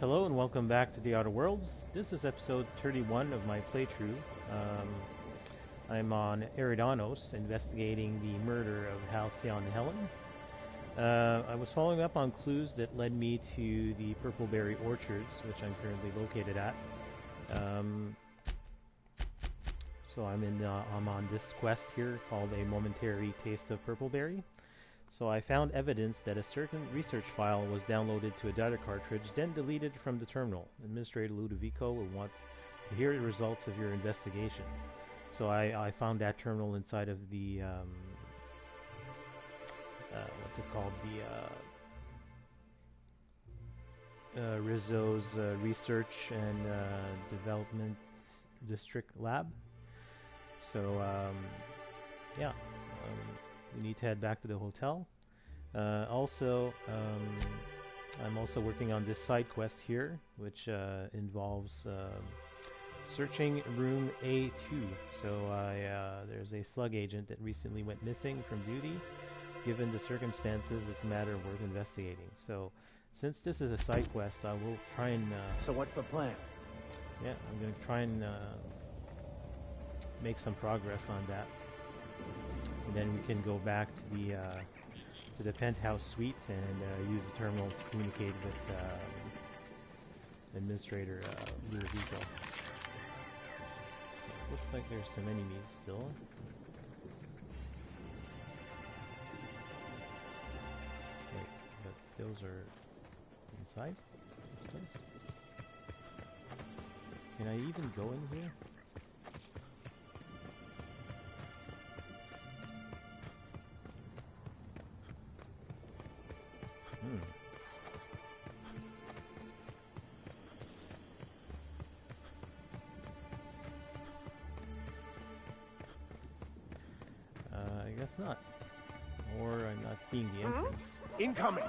Hello and welcome back to the Outer Worlds. This is episode 31 of my playthrough. I'm on Eridanos, investigating the murder of Halcyon Helen. I was following up on clues that led me to the Purpleberry Orchards, which I'm currently located at. So I'm on this quest here called A Momentary Taste of Purpleberry. So I found evidence that a certain research file was downloaded to a data cartridge, then deleted from the terminal. Administrator Ludivico will want to hear the results of your investigation. So I found that terminal inside of the what's it called? The Rizzo's Research and Development District Lab. So we need to head back to the hotel. Also, I'm also working on this side quest here, which involves searching room A2. So there's a slug agent that recently went missing from duty. Given the circumstances, it's a matter worth investigating. So, since this is a side quest, I will try and... So what's the plan? Yeah, I'm going to try and make some progress on that. And then we can go back to the penthouse suite and use the terminal to communicate with Administrator Ludivico. So it looks like there's some enemies still. Wait, but those are inside this place? Can I even go in here? I guess not. Or I'm not seeing the entrance. Incoming!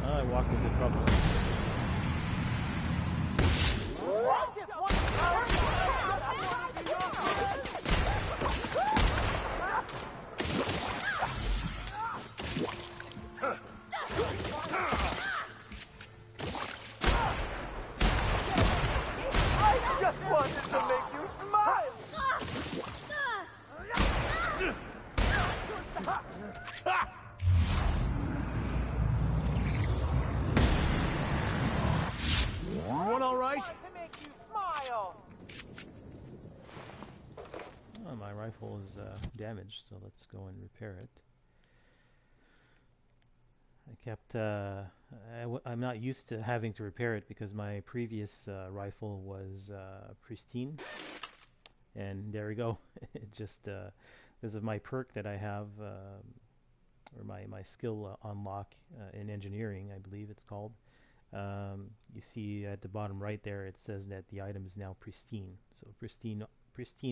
I walked into trouble. Oh, my rifle is damaged, so let's go and repair it. I'm not used to having to repair it because my previous rifle was pristine. And there we go. It just, because of my perk that I have, or my skill unlock in engineering, I believe it's called. You see at the bottom right there, it says that the item is now pristine. So pristine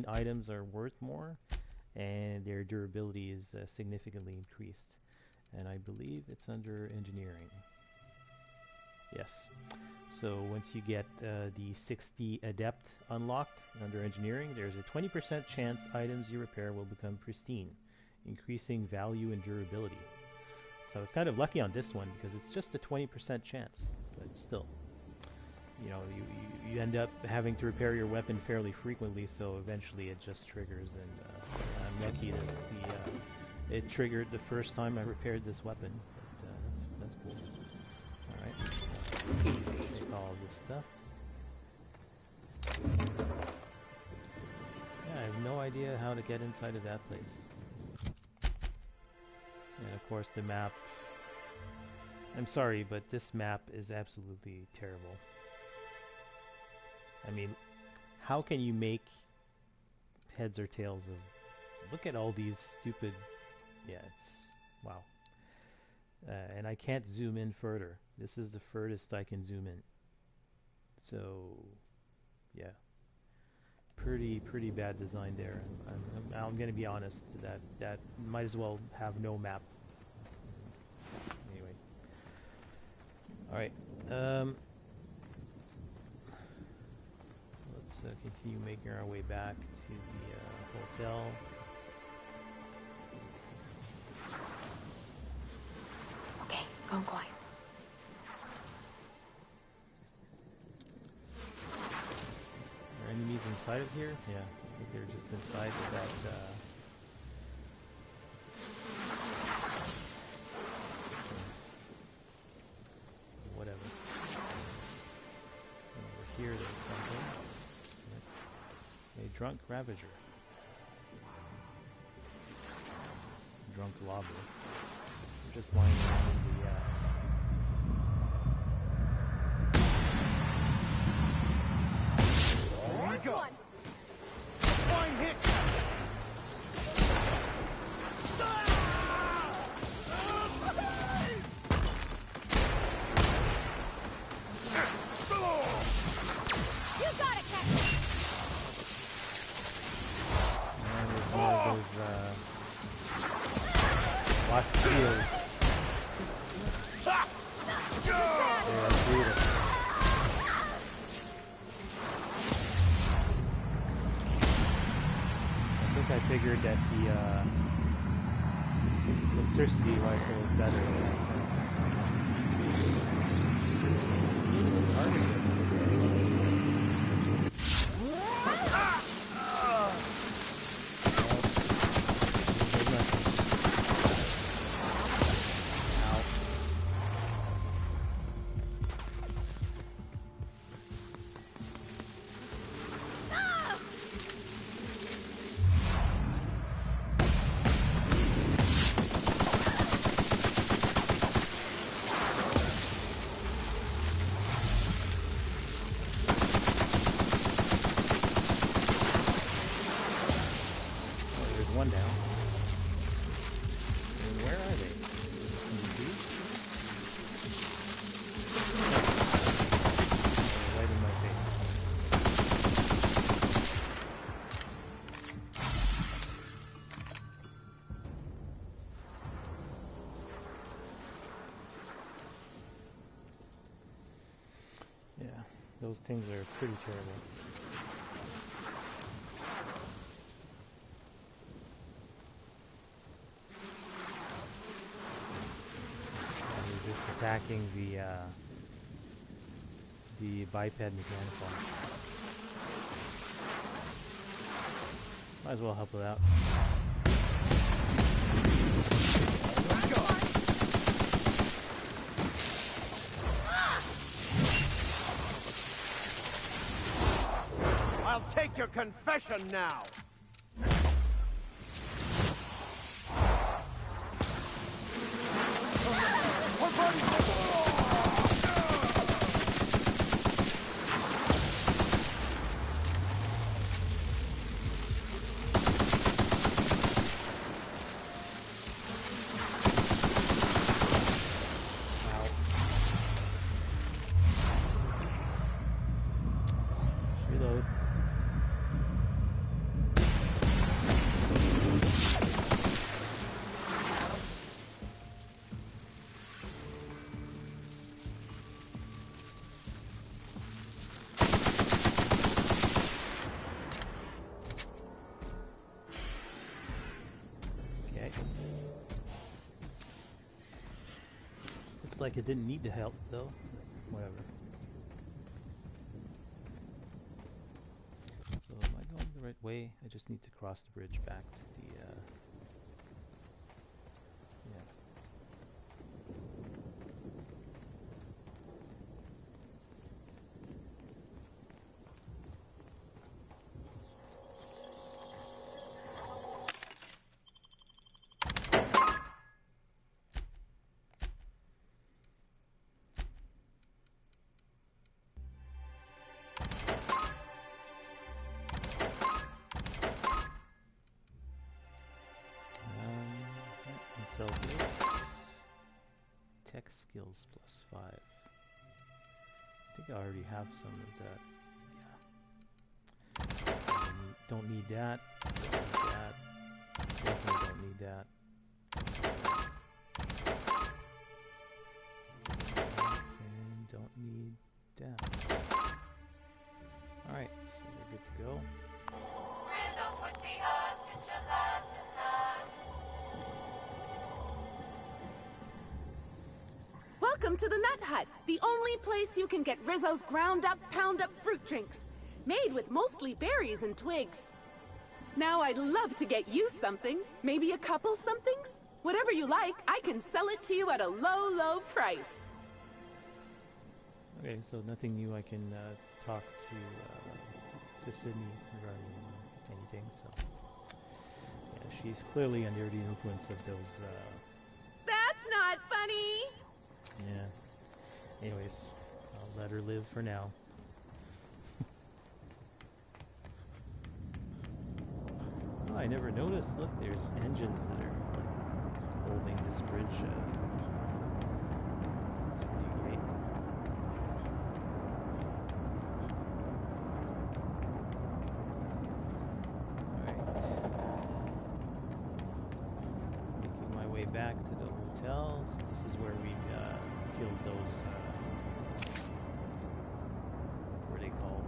items are worth more, and their durability is significantly increased. And I believe it's under engineering. Yes. So once you get the 60 Adept unlocked under engineering, there's a 20% chance items you repair will become pristine, increasing value and durability. So I was kind of lucky on this one because it's just a 20% chance, but still, you know, you end up having to repair your weapon fairly frequently, so eventually it just triggers, and I'm lucky that it triggered the first time I repaired this weapon. But that's cool. All right, take all this stuff. Yeah, I have no idea how to get inside of that place. And of course the map, I'm sorry, but this map is absolutely terrible. I mean, how can you make heads or tails of... Look at all these stupid... Yeah, it's... Wow. And I can't zoom in further. This is the furthest I can zoom in. So, yeah. Pretty bad design there. I'm going to be honest. That might as well have no map. Anyway. Alright. Let's continue making our way back to the hotel. Okay, go quiet. of here? Yeah, I think they're just inside of that. Whatever. And over here there's something. A drunk ravager. Drunk lobber. They're just lying around in the Go. Fine hit. You got it, Captain. and there's more of those wasp shields. They are brutal. I figured that the electricity rifle is better in that sense. It's hard to get. One down. And where are they? Can you see? Right in my face. Yeah, those things are pretty terrible. Attacking the biped mechanical. Might as well help it out. I'll take your confession now. Reload. Okay. Looks like it didn't need to help though. Whatever. So am I going the right way? I just need to cross the bridge back to the yeah. So this tech skills +5. I think I already have some of that. Yeah. Don't need that. Don't need that. Definitely don't need that. And don't need that. Alright, so we're good to go. Welcome to the Nut Hut, the only place you can get Rizzo's ground-up, pound-up fruit drinks. made with mostly berries and twigs. Now I'd love to get you something, maybe a couple somethings. Whatever you like, I can sell it to you at a low, low price. Okay, so nothing new. I can talk to Sydney regarding anything. So yeah, she's clearly under the influence of those. That's not funny. Yeah. Anyways, I'll let her live for now. Oh, I never noticed. Look, there's engines that are holding this bridge. It's pretty great. Alright. Making my way back to the hotel. So this is where we killed those, what are they called?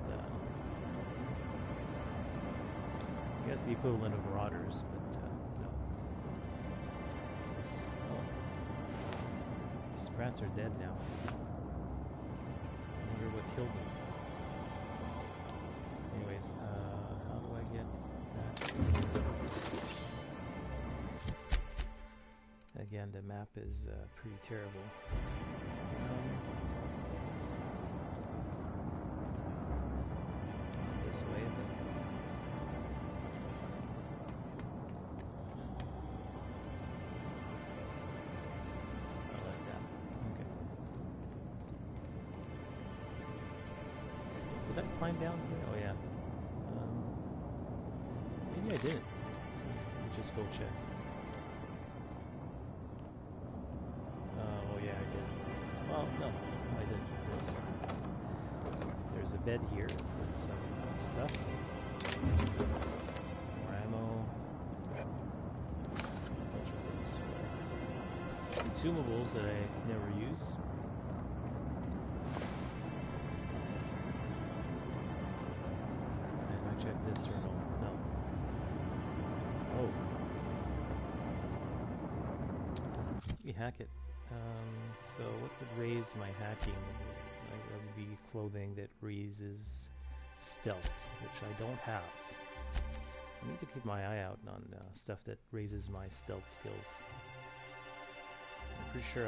I guess the equivalent of marauders, but no. These rats are dead now. I wonder what killed them. Anyways, how do I get that? Again, the map is pretty terrible. This way, but did I climb down here? Oh yeah. Maybe I didn't. So let's just go check. Oh yeah, I did. Well, no, I didn't. There's a bed here with some stuff. More ammo. A bunch of those consumables that I never use. Check this journal. No. Oh. Let me hack it. So what would raise my hacking? That would be clothing that raises stealth, which I don't have. I need to keep my eye out on stuff that raises my stealth skills. I'm pretty sure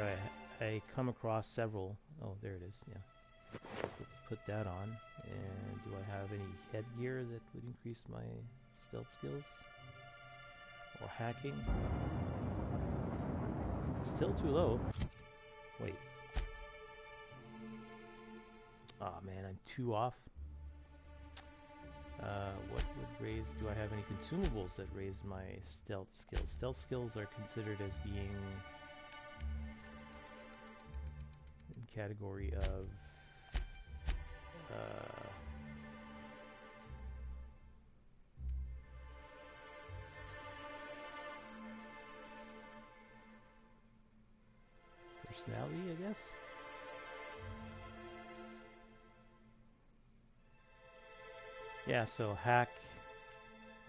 I come across several. Oh, there it is. Yeah. Let's put that on. And do I have any headgear that would increase my stealth skills? Or hacking? Still too low. Wait. Aw, man, I'm 2 off. What would raise... Do I have any consumables that raise my stealth skills? Stealth skills are considered as being in category of personality, I guess. Yeah, so hack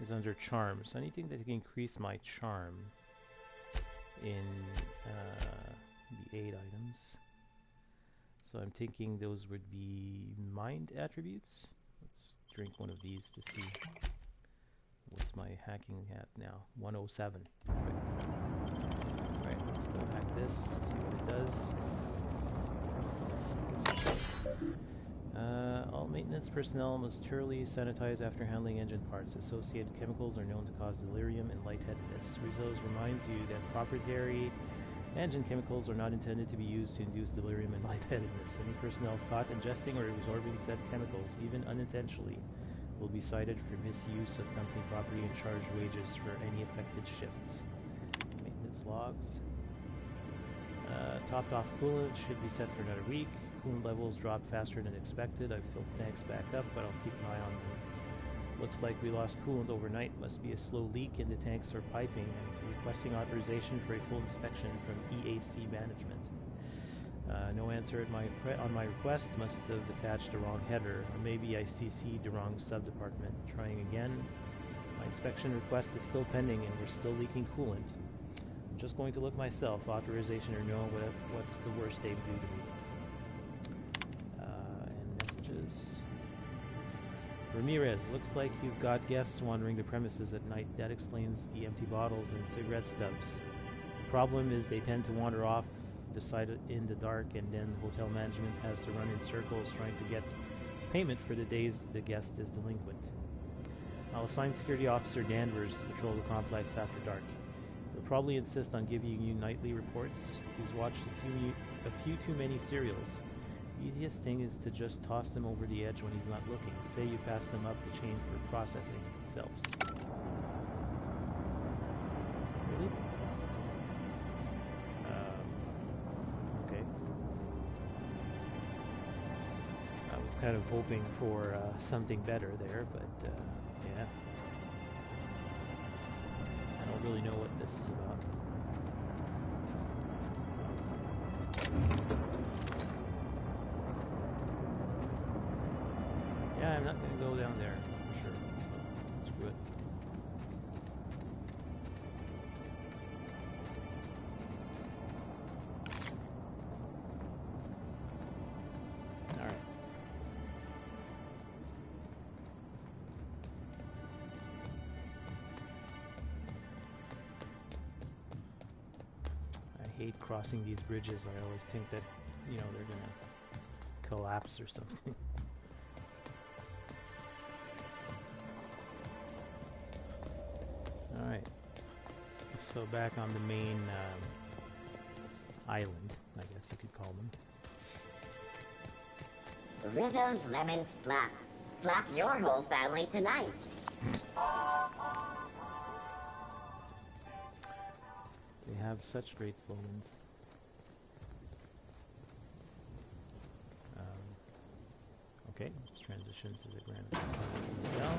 is under charms. So anything that can increase my charm in the 8 items. So I'm thinking those would be mind attributes. Let's drink one of these to see what's my hacking at now. 107. Perfect. Alright, let's go hack this, see what it does. All maintenance personnel must thoroughly sanitize after handling engine parts. Associated chemicals are known to cause delirium and lightheadedness. Rezos reminds you that proprietary engine chemicals are not intended to be used to induce delirium and lightheadedness. Any personnel caught ingesting or absorbing said chemicals, even unintentionally, will be cited for misuse of company property and charged wages for any affected shifts. Maintenance logs. Topped off coolant should be set for another week. Coolant levels dropped faster than expected. I've filled tanks back up, but I'll keep an eye on them. Looks like we lost coolant overnight. Must be a slow leak in the tanks or piping. I'm requesting authorization for a full inspection from EAC management. No answer on my request. Must have attached the wrong header. Or maybe I CC'd the wrong sub-department. Trying again. My inspection request is still pending and we're still leaking coolant. I'm just going to look myself. Authorization or no, what's the worst they would do to me? And messages. Ramirez, looks like you've got guests wandering the premises at night. That explains the empty bottles and cigarette stubs. The problem is they tend to wander off the side in the dark, and then hotel management has to run in circles trying to get payment for the days the guest is delinquent. I'll assign security officer Danvers to patrol the complex after dark. He'll probably insist on giving you nightly reports. He's watched a few too many serials. The easiest thing is to just toss him over the edge when he's not looking. Say you passed him up the chain for processing. Phelps. Really? Okay. I was kind of hoping for something better there, but yeah. I don't really know what this is about. Yeah, I'm not going to go down there for sure, so screw it. Alright. I hate crossing these bridges. I always think that, you know, they're going to collapse or something. Alright, so back on the main island, I guess you could call them. Rizzo's Lemon Slap. Slap your whole family tonight. They have such great slogans. Okay, let's transition to the Grand Colonial Hotel.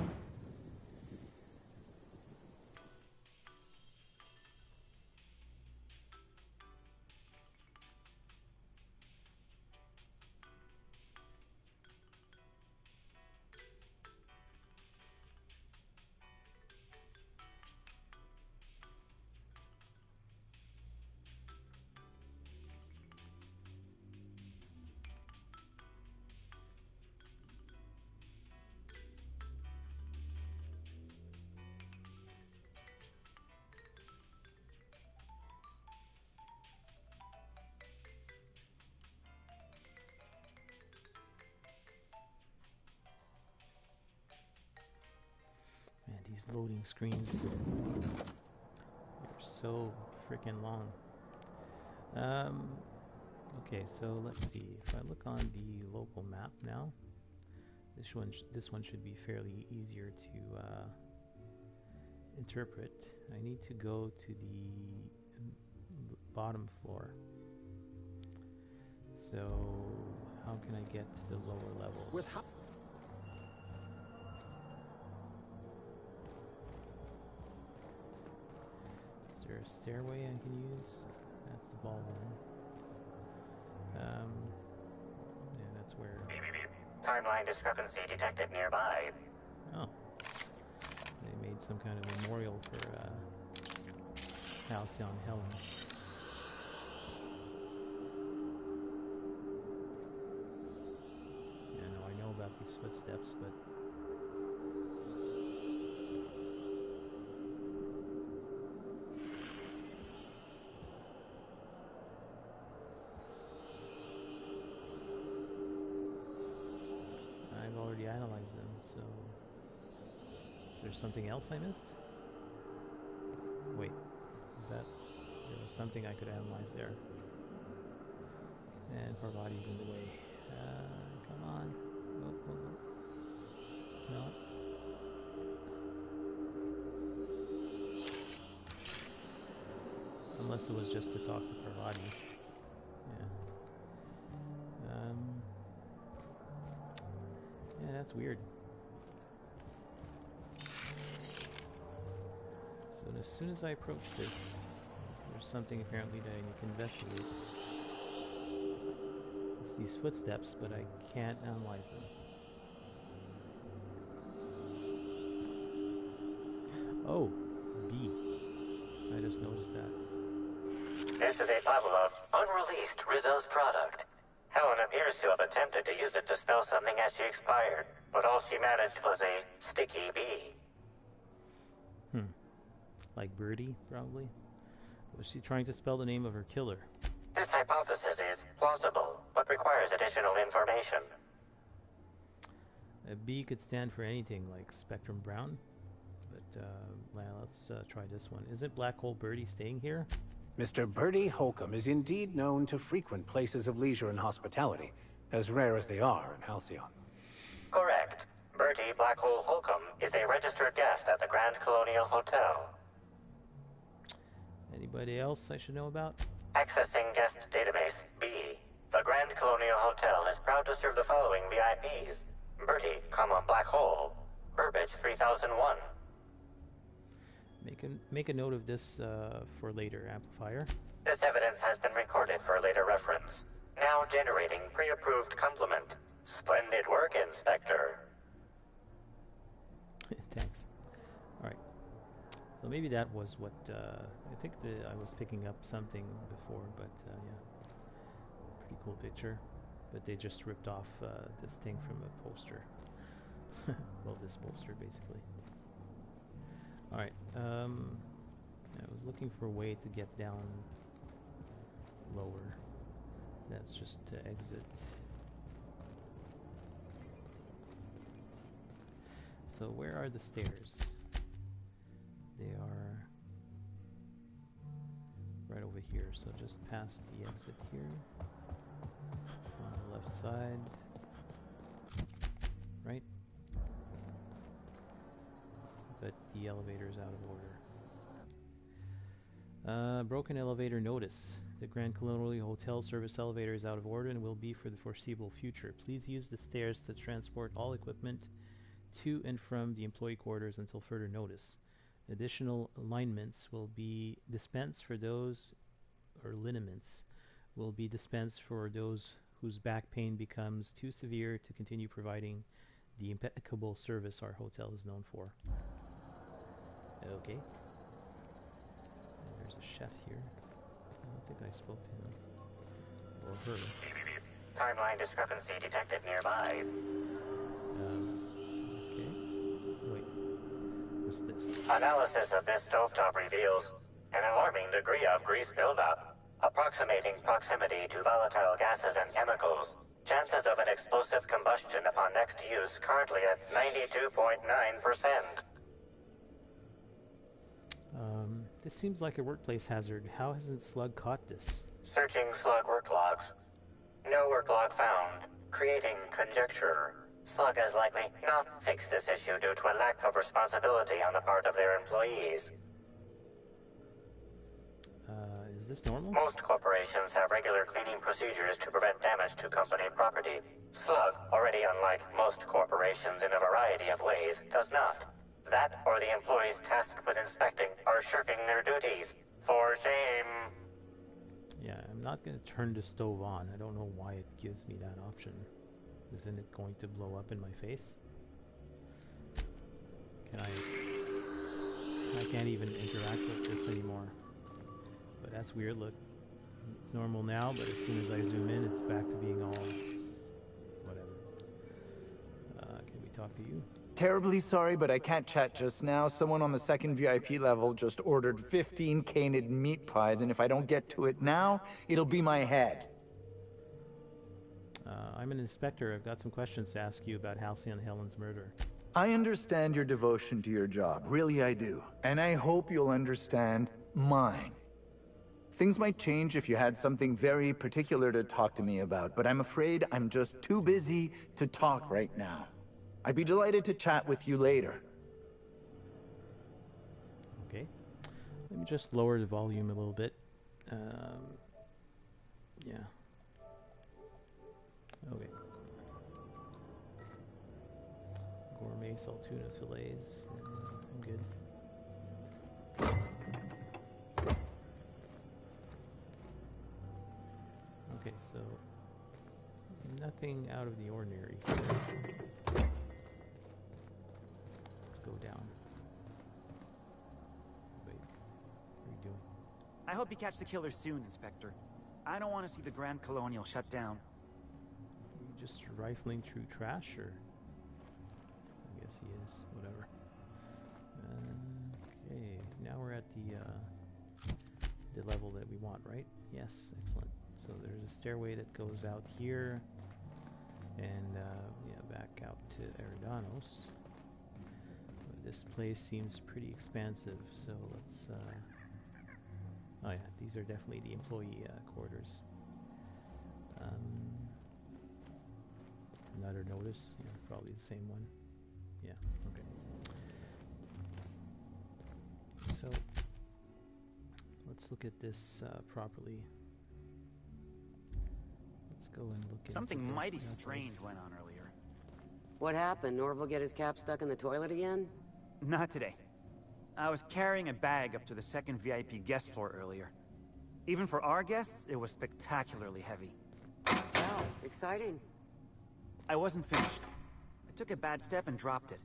Man, these loading screens are so freaking long. Okay, so let's see. If I look on the local map now, this one should be fairly easier to interpret. I need to go to the bottom floor. So how can I get to the lower levels? Is there a stairway I can use? That's the ballroom. Yeah, that's where... Beep, beep, beep. Timeline discrepancy detected nearby. Oh. They made some kind of memorial for Halcyon Helen. Yeah, no, I know about these footsteps, but... I've already analyzed them, so... There's something else I missed? Wait, is that... There was something I could analyze there. And Parvati's in the way. Come on. Oh, oh, oh. No. Unless it was just to talk to Parvati. Yeah. Yeah, that's weird. So as soon as I approach this, there's something apparently that I need to investigate. It's these footsteps, but I can't analyze them. Oh, B. I just noticed that. This is a bottle of unreleased Rizzo's product. Helen appears to have attempted to use it to spell something as she expired. but all she managed was a sticky bee. Like Birdie, probably. Was she trying to spell the name of her killer? This hypothesis is plausible, but requires additional information. A B could stand for anything, like Spectrum Brown. But, let's try this one. Isn't Black Hole Birdie staying here? Mr. Birdie Holcomb is indeed known to frequent places of leisure and hospitality, as rare as they are in Halcyon. Correct. Bertie Black Hole Holcomb is a registered guest at the Grand Colonial Hotel. Anybody else I should know about? Accessing guest database, B. The Grand Colonial Hotel is proud to serve the following VIPs. Bertie, Black Hole. Burbage 3001. Make a note of this for later, Amplifier. This evidence has been recorded for later reference. Now generating pre-approved compliment. Splendid work, Inspector. Thanks. Alright. So maybe that was what, I think I was picking up something before, but yeah. Pretty cool picture. But they just ripped off this thing from a poster. Well, this poster, basically. Alright, I was looking for a way to get down lower. That's just to exit. So where are the stairs? They are right over here, so just past the exit here. On the left side. Right? But the elevator is out of order. Broken elevator notice. The Grand Colonial Hotel service elevator is out of order and will be for the foreseeable future. Please use the stairs to transport all equipment to and from the employee quarters until further notice. Additional alignments will be dispensed for those, or liniments will be dispensed for those whose back pain becomes too severe to continue providing the impeccable service our hotel is known for. Okay. And there's a chef here. I don't think I spoke to him. Or her. Timeline discrepancy detected nearby. Okay. Wait. What's this? Analysis of this stovetop reveals an alarming degree of grease buildup, approximating proximity to volatile gases and chemicals. Chances of an explosive combustion upon next use currently at 92.9%. This seems like a workplace hazard. How hasn't Slug caught this? Searching Slug work logs. No work log found. Creating conjecture. Slug has likely not fixed this issue due to a lack of responsibility on the part of their employees. Is this normal? Most corporations have regular cleaning procedures to prevent damage to company property. Slug, already unlike most corporations in a variety of ways, does not. That or the employees tasked with inspecting are shirking their duties. For shame. Yeah, I'm not going to turn the stove on. I don't know why it gives me that option. Isn't it going to blow up in my face? I can't even interact with this anymore. But that's weird, look. It's normal now, but as soon as I zoom in, it's back to being all... whatever. Can we talk to you? Terribly sorry, but I can't chat just now. Someone on the second VIP level just ordered 15 canid meat pies, and if I don't get to it now, it'll be my head. I'm an inspector. I've got some questions to ask you about Halcyon Helen's murder. I understand your devotion to your job. Really, I do. And I hope you'll understand mine. Things might change if you had something very particular to talk to me about, but I'm afraid I'm just too busy to talk right now. I'd be delighted to chat with you later. Okay. Let me just lower the volume a little bit. Yeah. Okay. Gourmet Saltuna fillets. I'm good. Okay, so nothing out of the ordinary. Let's go down. Wait, what are you doing? I hope you catch the killer soon, Inspector. I don't want to see the Grand Colonial shut down. Are you just rifling through trash, or? guess he is. Whatever. Okay, now we're at the level that we want, right? Yes, excellent. So there's a stairway that goes out here, and yeah, back out to Eridanos. This place seems pretty expansive, so let's. Oh yeah, these are definitely the employee quarters. Another notice, yeah, probably the same one. Yeah, okay. So let's look at this properly. Let's go and look at Something mighty strange went on earlier. What happened? Norval get his cap stuck in the toilet again? Not today. I was carrying a bag up to the second VIP guest floor earlier. Even for our guests, it was spectacularly heavy. Wow, exciting. I wasn't finished. I took a bad step and dropped it.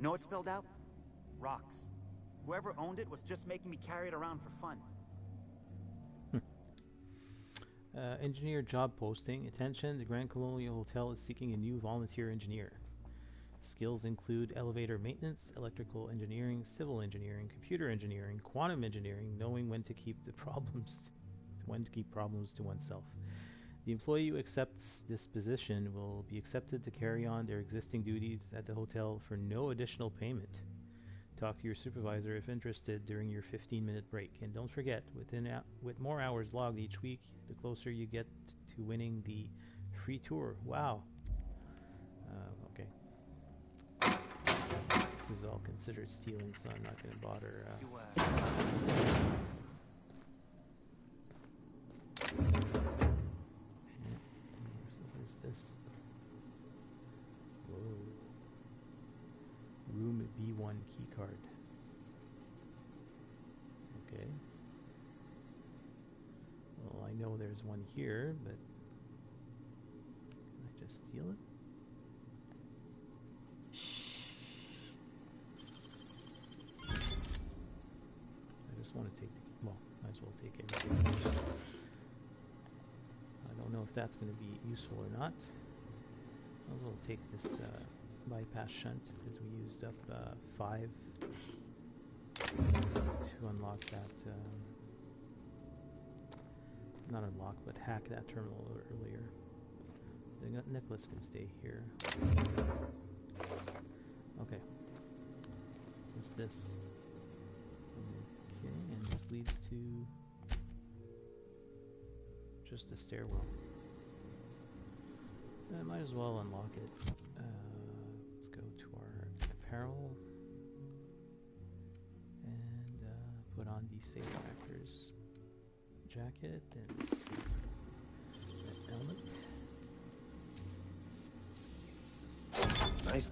Know what spilled out? Rocks. Whoever owned it was just making me carry it around for fun. Engineer job posting. Attention, the Grand Colonial Hotel is seeking a new volunteer engineer. Skills include elevator maintenance, electrical engineering, civil engineering, computer engineering, quantum engineering, knowing when to keep problems to oneself. The employee who accepts this position will be accepted to carry on their existing duties at the hotel for no additional payment. Talk to your supervisor if interested during your 15-minute break. And don't forget, with more hours logged each week, the closer you get to winning the free tour. Wow. Okay. This is all considered stealing, so I'm not going to bother. What is this? Whoa. Room B1 keycard. Okay. Well, I know there's one here, but can I just steal it? I just want to take the, well, might as well take everything. I don't know if that's going to be useful or not. Might as well take this bypass shunt, because we used up 5 to unlock that, not unlock, but hack that terminal earlier. Nicholas can stay here. Okay. What's this? Okay, and this leads to just a stairwell. I might as well unlock it. Let's go to our apparel and put on the safe factors jacket and that helmet. Nice.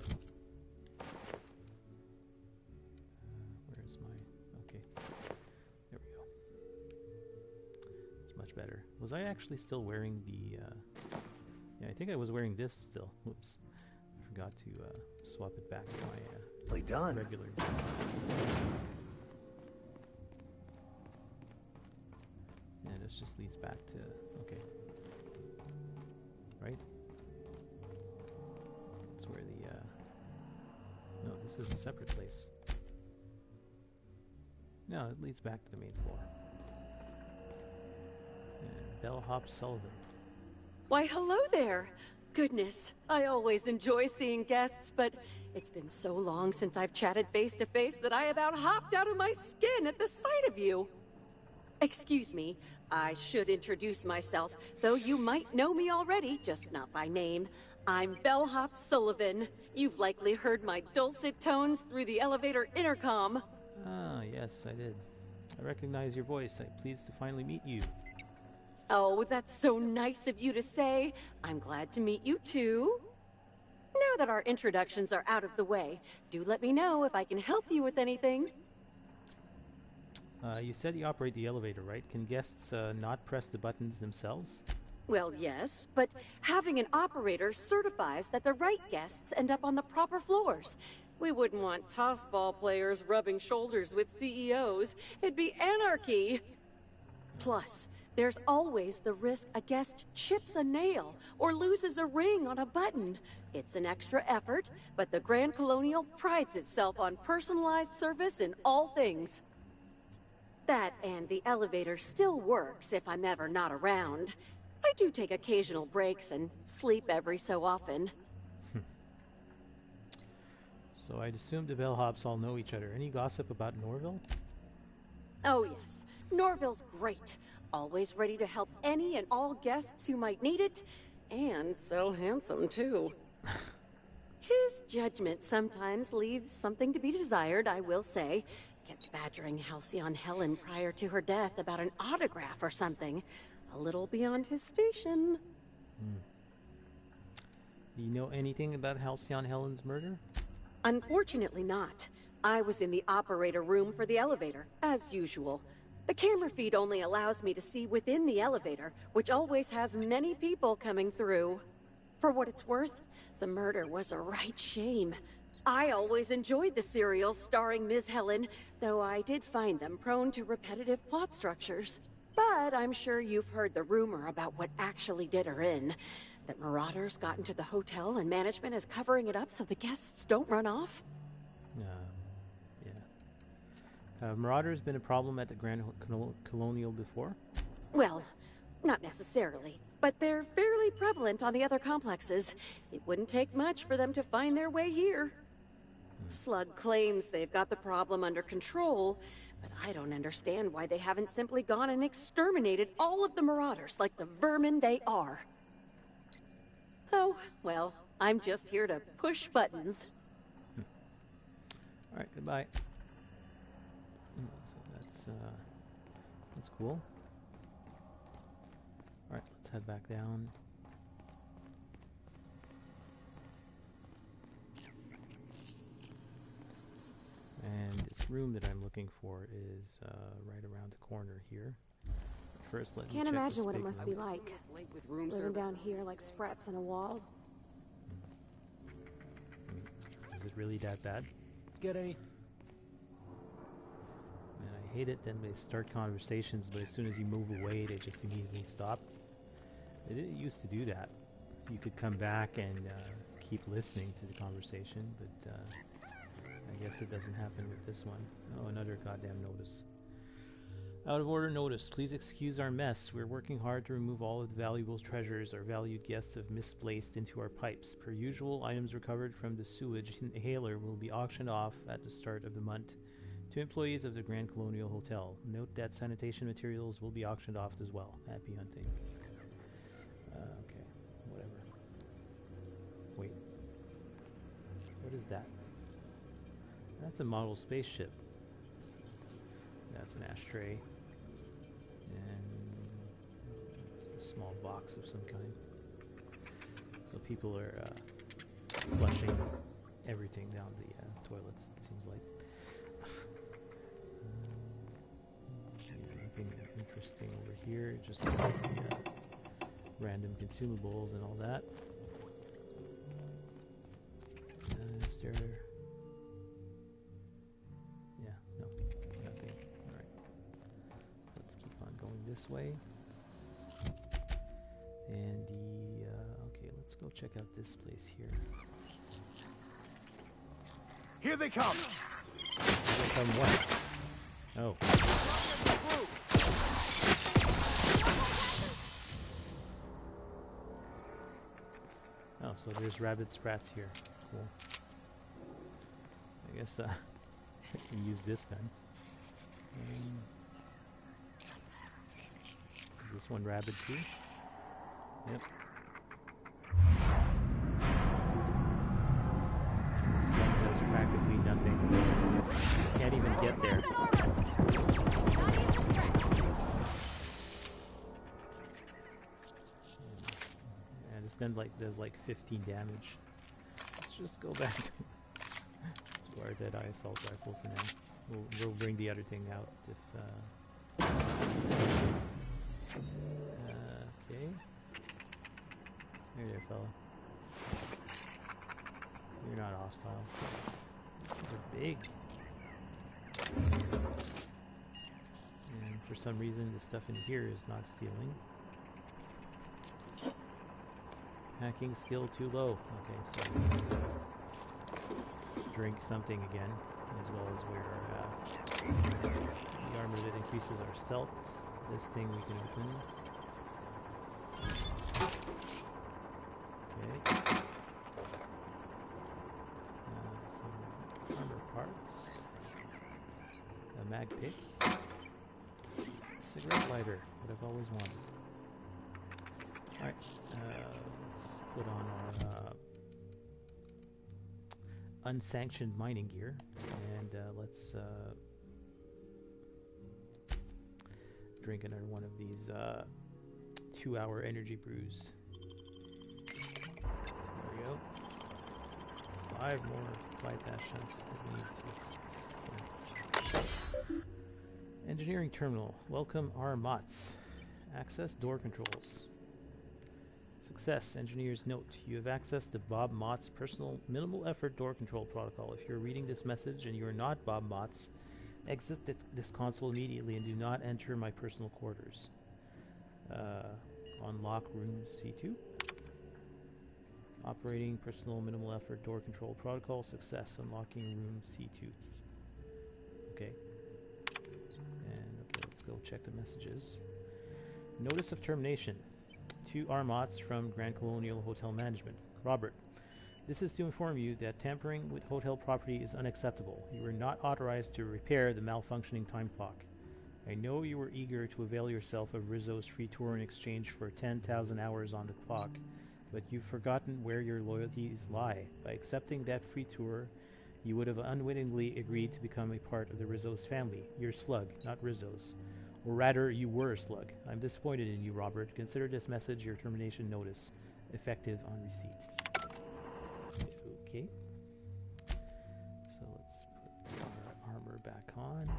Where's my... Okay. There we go. It's much better. Was I actually still wearing the... Yeah, I think I was wearing this still. Whoops. I forgot to swap it back to my regular... And this just leads back to... Okay. Right? That's where the... No, this is a separate place. No, it leads back to the main floor. And Bellhop Sullivan. Why, hello there! Goodness, I always enjoy seeing guests, but it's been so long since I've chatted face to face that I about hopped out of my skin at the sight of you. Excuse me, I should introduce myself, though you might know me already, just not by name. I'm Bellhop Sullivan. You've likely heard my dulcet tones through the elevator intercom. Ah, yes, I did. I recognize your voice. I'm pleased to finally meet you. Oh, that's so nice of you to say. I'm glad to meet you too. Now that our introductions are out of the way, do let me know if I can help you with anything. You said you operate the elevator, right? Can guests not press the buttons themselves? Well, yes, but having an operator certifies that the right guests end up on the proper floors. We wouldn't want tossball players rubbing shoulders with CEOs. It'd be anarchy. Plus, there's always the risk a guest chips a nail or loses a ring on a button. It's an extra effort, but the Grand Colonial prides itself on personalized service in all things. That and the elevator still works if I'm ever not around. I do take occasional breaks and sleep every so often. So I'd assume the bellhops all know each other. Any gossip about Norville? Oh yes, Norville's great. Always ready to help any and all guests who might need it. And so handsome, too. His judgment sometimes leaves something to be desired, I will say. Kept badgering Halcyon Helen prior to her death about an autograph or something. A little beyond his station. Do you know anything about Halcyon Helen's murder? Unfortunately not. I was in the operator room for the elevator, as usual. The camera feed only allows me to see within the elevator, which always has many people coming through. For what it's worth, the murder was a right shame. I always enjoyed the serials starring Ms. Helen, though I did find them prone to repetitive plot structures. But I'm sure you've heard the rumor about what actually did her in. That marauders got into the hotel and management is covering it up so the guests don't run off? Yeah. Marauders been a problem at the Grand Colonial before? Well, not necessarily, but they're fairly prevalent on the other complexes. It wouldn't take much for them to find their way here. Slug claims they've got the problem under control, but I don't understand why they haven't simply gone and exterminated all of the marauders like the vermin they are. Oh, well, I'm just here to push buttons. Alright, goodbye. So that's cool. Alright, let's head back down. And this room that I'm looking for is right around the corner here. But first, let me Can't check imagine this what it big must note. be like. Living down here like sprats on a wall. Is it really that bad? Get any? Man, I hate it. Then they start conversations, but as soon as you move away, they just immediately stop. They didn't used to do that. You could come back and keep listening to the conversation, but I guess it doesn't happen with this one. Oh, another goddamn notice. Out of order notice. Please excuse our mess. We're working hard to remove all of the valuable treasures our valued guests have misplaced into our pipes. Per usual, items recovered from the sewage inhaler will be auctioned off at the start of the month to employees of the Grand Colonial Hotel. Note that sanitation materials will be auctioned off as well. Happy hunting. Okay, whatever. Wait. What is that? That's a model spaceship. That's an ashtray. And a small box of some kind. So people are flushing everything down the toilets, it seems like. Yeah, nothing interesting over here, just the, random consumables and all that. Is there... Yeah, no, nothing. Alright. Let's keep on going this way. And the, okay, let's go check out this place here. Here they come! Here they come what? Oh. Oh, so there's rabbit sprats here. Cool. I guess, I can use this gun. Is this one rabid too? Yep. And this gun does practically nothing. Can't even get there. And this gun does like 15 damage. Let's just go back to our Deadeye assault rifle for now. We'll bring the other thing out if okay. There, fella. You're not hostile. These are big. And For some reason, the stuff in here is not stealing. Hacking skill too low. Okay, so drink something again, as well as wear the armor that increases our stealth. This thing we can open. Okay. Some armor parts. A mag pick. Cigarette lighter, what I've always wanted. Alright, let's put on our unsanctioned mining gear, and let's drink another one of these 2-hour energy brews. There we go. 5 more bypass shunts if we need to. Engineering terminal. Welcome our Mots. Access door controls. Success. Engineer's note. You have access to Bob Mott's personal minimal effort door control protocol. If you're reading this message and you are not Bob Mott's, exit this console immediately and do not enter my personal quarters. Unlock room C2. Operating personal minimal effort door control protocol. Success. Unlocking room C2. Okay. And okay, let's go check the messages. Notice of termination. 2 Armots from Grand Colonial Hotel Management. Robert, this is to inform you that tampering with hotel property is unacceptable. You are not authorized to repair the malfunctioning time clock. I know you were eager to avail yourself of Rizzo's free tour in exchange for 10,000 hours on the clock, but you've forgotten where your loyalties lie. By accepting that free tour, you would have unwittingly agreed to become a part of the Rizzo's family. You're Slug, not Rizzo's. Or rather, you were a Slug. I'm disappointed in you, Robert. Consider this message your termination notice, effective on receipt. Okay. So let's put our armor back on.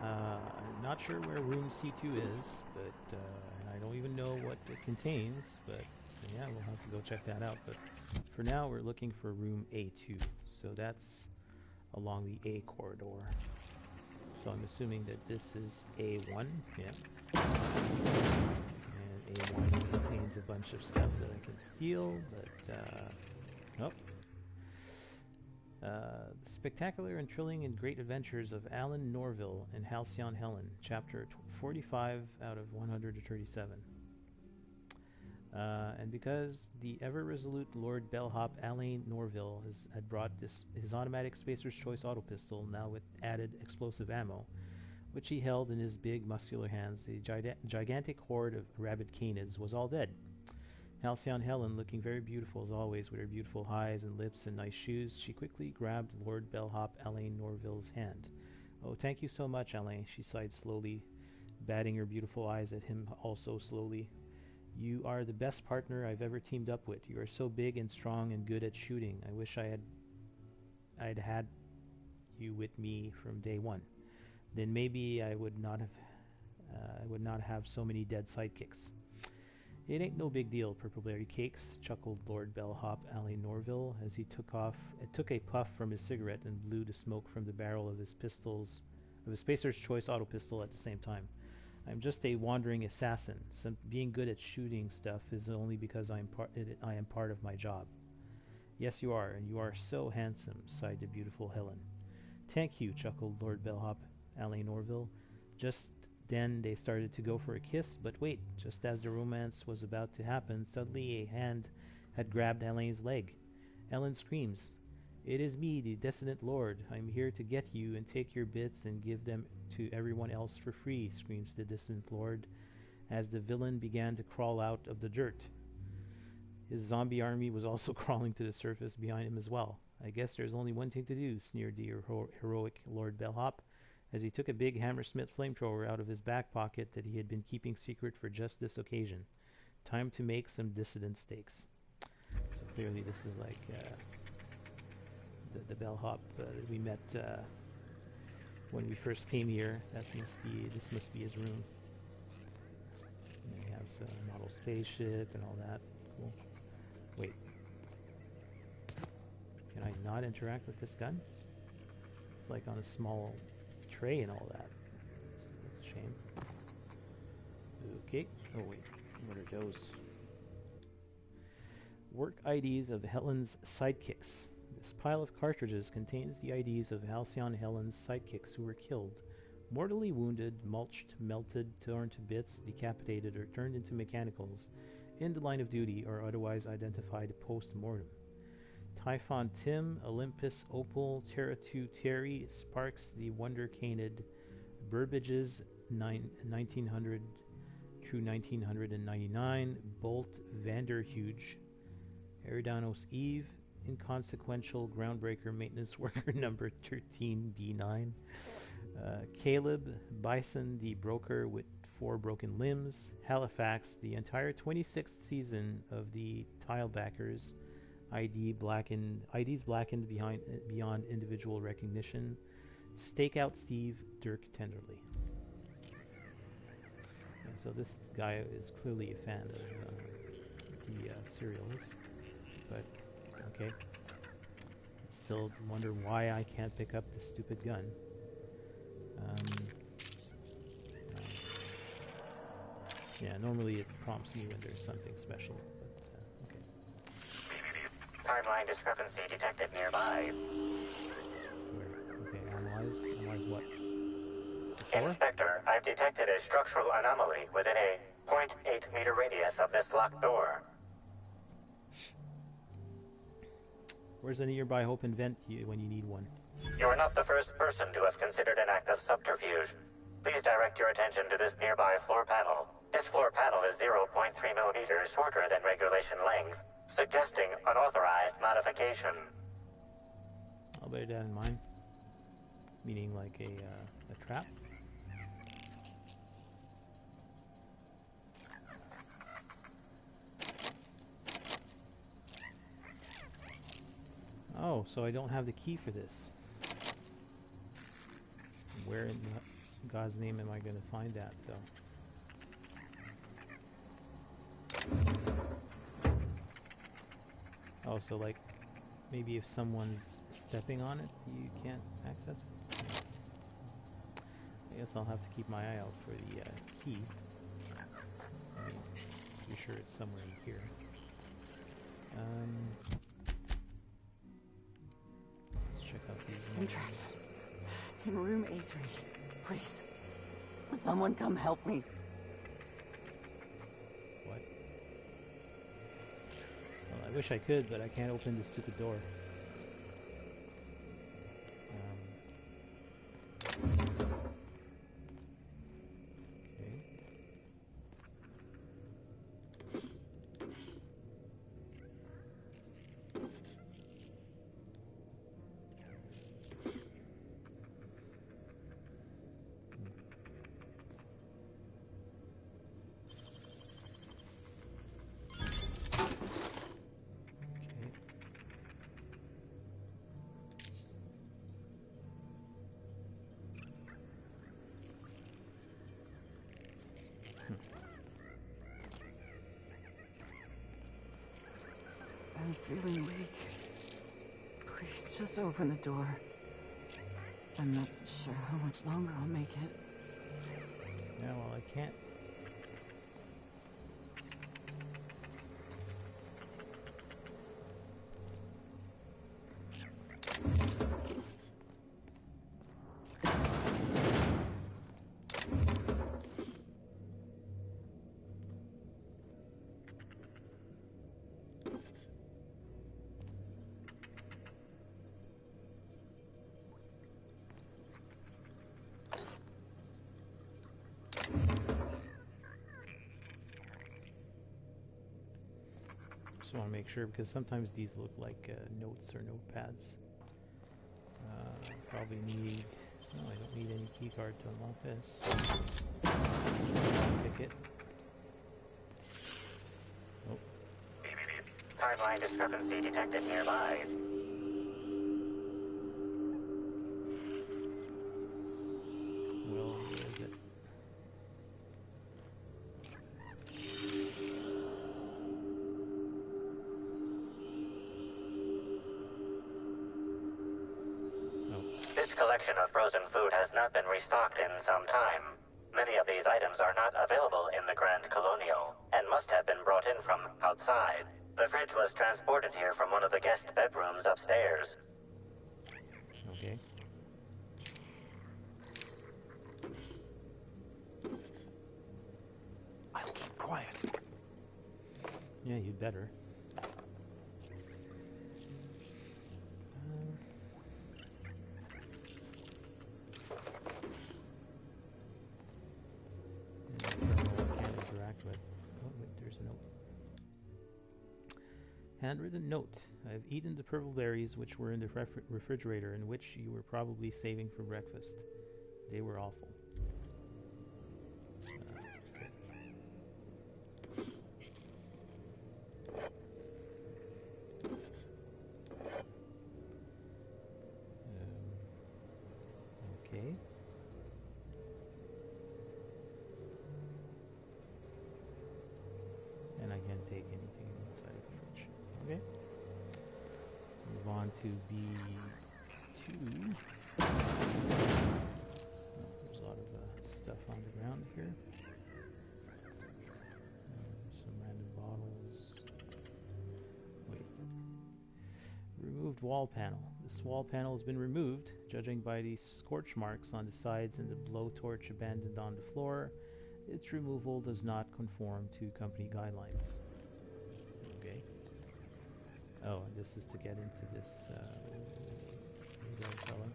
I'm not sure where room C2 is, but and I don't even know what it contains, but so yeah, we'll have to go check that out. But for now, we're looking for room A2. So that's along the A corridor. So I'm assuming that this is A1, yeah. And A1 contains a bunch of stuff that I can steal, but nope. Spectacular and Thrilling and Great Adventures of Alan Norville and Halcyon Helen, Chapter 45 out of 137. And because the ever-resolute Lord Bellhop Alain Norville had brought his automatic Spacer's Choice auto pistol, now with added explosive ammo, which he held in his big, muscular hands, the gigantic horde of rabid canids was all dead. Halcyon Helen, looking very beautiful as always, with her beautiful eyes and lips and nice shoes, she quickly grabbed Lord Bellhop Alain Norville's hand. "Oh, thank you so much, Alain," she sighed slowly, batting her beautiful eyes at him also slowly. "You are the best partner I've ever teamed up with. You are so big and strong and good at shooting. I wish I'd had you with me from day one. Then maybe I would not have so many dead sidekicks." "It ain't no big deal, Purpleberry Cakes," chuckled Lord Bellhop Alain Norville as he took a puff from his cigarette and blew the smoke from the barrel of his Spacer's Choice auto pistol at the same time. "I'm just a wandering assassin. Being good at shooting stuff is only because I am part of my job." "Yes, you are, and you are so handsome," sighed the beautiful Helen. "Thank you," chuckled Lord Bellhop Alain Norville. Just then they started to go for a kiss, but wait, just as the romance was about to happen, suddenly a hand had grabbed Alain's leg. Ellen screams, "It is me, the Descendant Lord. I'm here to get you and take your bits and give them to everyone else for free," screams the Distant Lord, as the villain began to crawl out of the dirt. His zombie army was also crawling to the surface behind him as well. "I guess there's only one thing to do," sneered the heroic Lord Bellhop, as he took a big Hammersmith flamethrower out of his back pocket that he had been keeping secret for just this occasion. "Time to make some dissident steaks." So clearly this is like the bellhop that we met when we first came here. This must be his room. And he has a model spaceship and all that. Cool. Wait. Can I not interact with this gun? It's like on a small tray and all that. That's a shame. Okay. Oh wait, what are those? Work IDs of Helen's sidekicks. This pile of cartridges contains the IDs of Halcyon Helen's sidekicks who were killed, mortally wounded, mulched, melted, torn to bits, decapitated, or turned into mechanicals in the line of duty or otherwise identified post-mortem. Typhon Tim, Olympus Opal, Terratu Terry, Sparks the Wonder Canid, Burbage's 1900 through 1999, Bolt Vanderhuge, Eridanos Eve, Inconsequential Groundbreaker Maintenance Worker number 13B9, Caleb, Bison the Broker with 4 broken limbs, Halifax, the entire 26th season of the Tilebackers, IDs blackened beyond individual recognition, Stakeout Steve, Dirk Tenderly. And so this guy is clearly a fan of the serials, but okay. Still wonder why I can't pick up this stupid gun. Yeah, normally it prompts me when there's something special, but okay. Timeline discrepancy detected nearby. Where? Okay, analyze. Analyze what? Inspector, I've detected a structural anomaly within a 0.8 meter radius of this locked door. Where's a nearby open vent when you need one? You are not the first person to have considered an act of subterfuge. Please direct your attention to this nearby floor panel. This floor panel is 0.3 millimeters shorter than regulation length, suggesting unauthorized modification. I'll bear that in mind. Meaning like a trap? Oh, so I don't have the key for this. Where in God's name am I going to find that, though? Oh, so like, maybe if someone's stepping on it, you can't access it? I guess I'll have to keep my eye out for the key. I mean, be sure it's somewhere in here. Let's check out these. I'm trapped. In room A3. Please. Someone come help me. What? Well, I wish I could, but I can't open this stupid door. I'm feeling weak. Please, just open the door. I'm not sure how much longer I'll make it. Yeah, well, I can't. Just want to make sure, because sometimes these look like notes or notepads. Probably need... No, I don't need any key card to unlock this. Ticket. Oh. Timeline discrepancy detected nearby. Well, where is it? selection of frozen food has not been restocked in some time. Many of these items are not available in the Grand Colonial, and must have been brought in from outside. The fridge was transported here from one of the guest bedrooms upstairs. Okay. I'll keep quiet. Yeah, you'd better. Can't interact with. Oh, wait, there's a note. Handwritten note. I've eaten the purpleberries which were in the refrigerator and which you were probably saving for breakfast. They were awful. Okay. Okay. And I can't take anything inside of the fridge. Okay. Let's move on to B2. Oh, there's a lot of stuff on the ground here. Some random bottles. Wait. Removed wall panel. This wall panel has been removed, judging by the scorch marks on the sides and the blowtorch abandoned on the floor. Its removal does not conform to company guidelines. Okay. Oh, and this is to get into this little fella.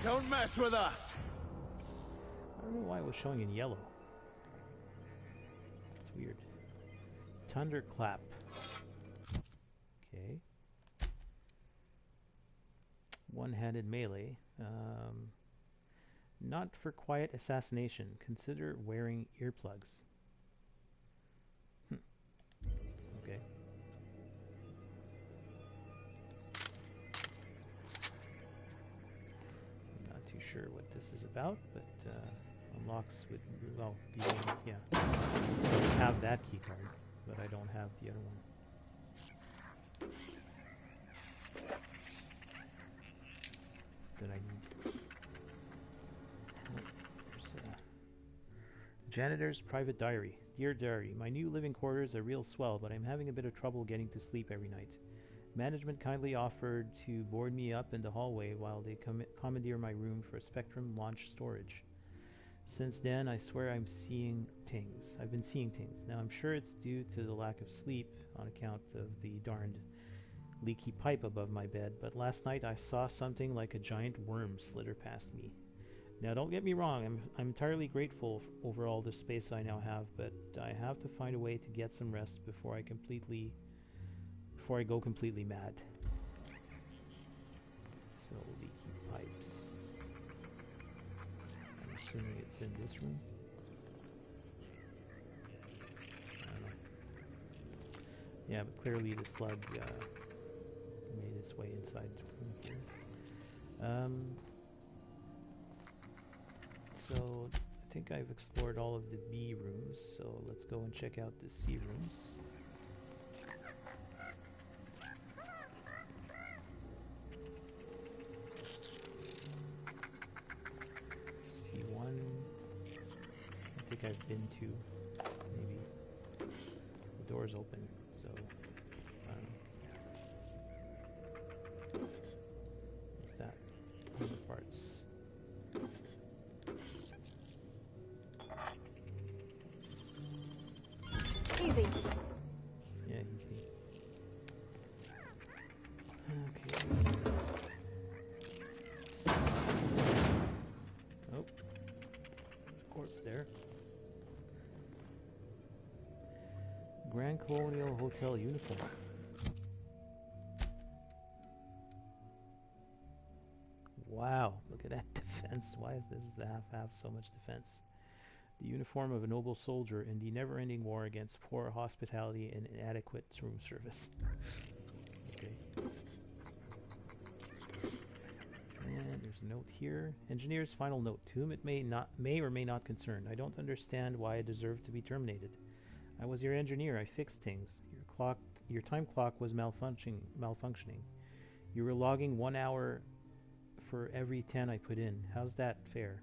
Don't mess with us! I don't know why it was showing in yellow. It's weird. Thunderclap. Okay. One-handed melee. Not for quiet assassination. Consider wearing earplugs. Okay. I'm not too sure what this is about, but unlocks with, well, yeah. So I have that key card, but I don't have the other one. That I need. Janitor's private diary. Dear Diary, my new living quarters are real swell, but I'm having a bit of trouble getting to sleep every night. Management kindly offered to board me up in the hallway while they commandeer my room for Spectrum launch storage. Since then, I swear I've been seeing things. Now, I'm sure it's due to the lack of sleep on account of the darned leaky pipe above my bed, but last night I saw something like a giant worm slither past me. Now, don't get me wrong, I'm entirely grateful over all the space I now have, but I have to find a way to get some rest before I go completely mad. So, leaky pipes. I'm assuming it's in this room. I don't know. Yeah, but clearly the slug made its way inside the room here. So I think I've explored all of the B rooms, so let's go and check out the C rooms. C1, I think I've been to, maybe. The door's open, so I don't know. What's that? Other parts. Easy. Yeah, easy. Okay. Oh. There's a corpse there. Grand Colonial Hotel uniform. Wow, look at that defense. Why does this have so much defense? The uniform of a noble soldier in the never-ending war against poor hospitality and inadequate room service. Okay. And there's a note here. Engineer's final note. To whom it may or may not concern. I don't understand why I deserve to be terminated. I was your engineer. I fixed things. your time clock was malfunctioning. You were logging 1 hour for every 10 I put in. How's that fair?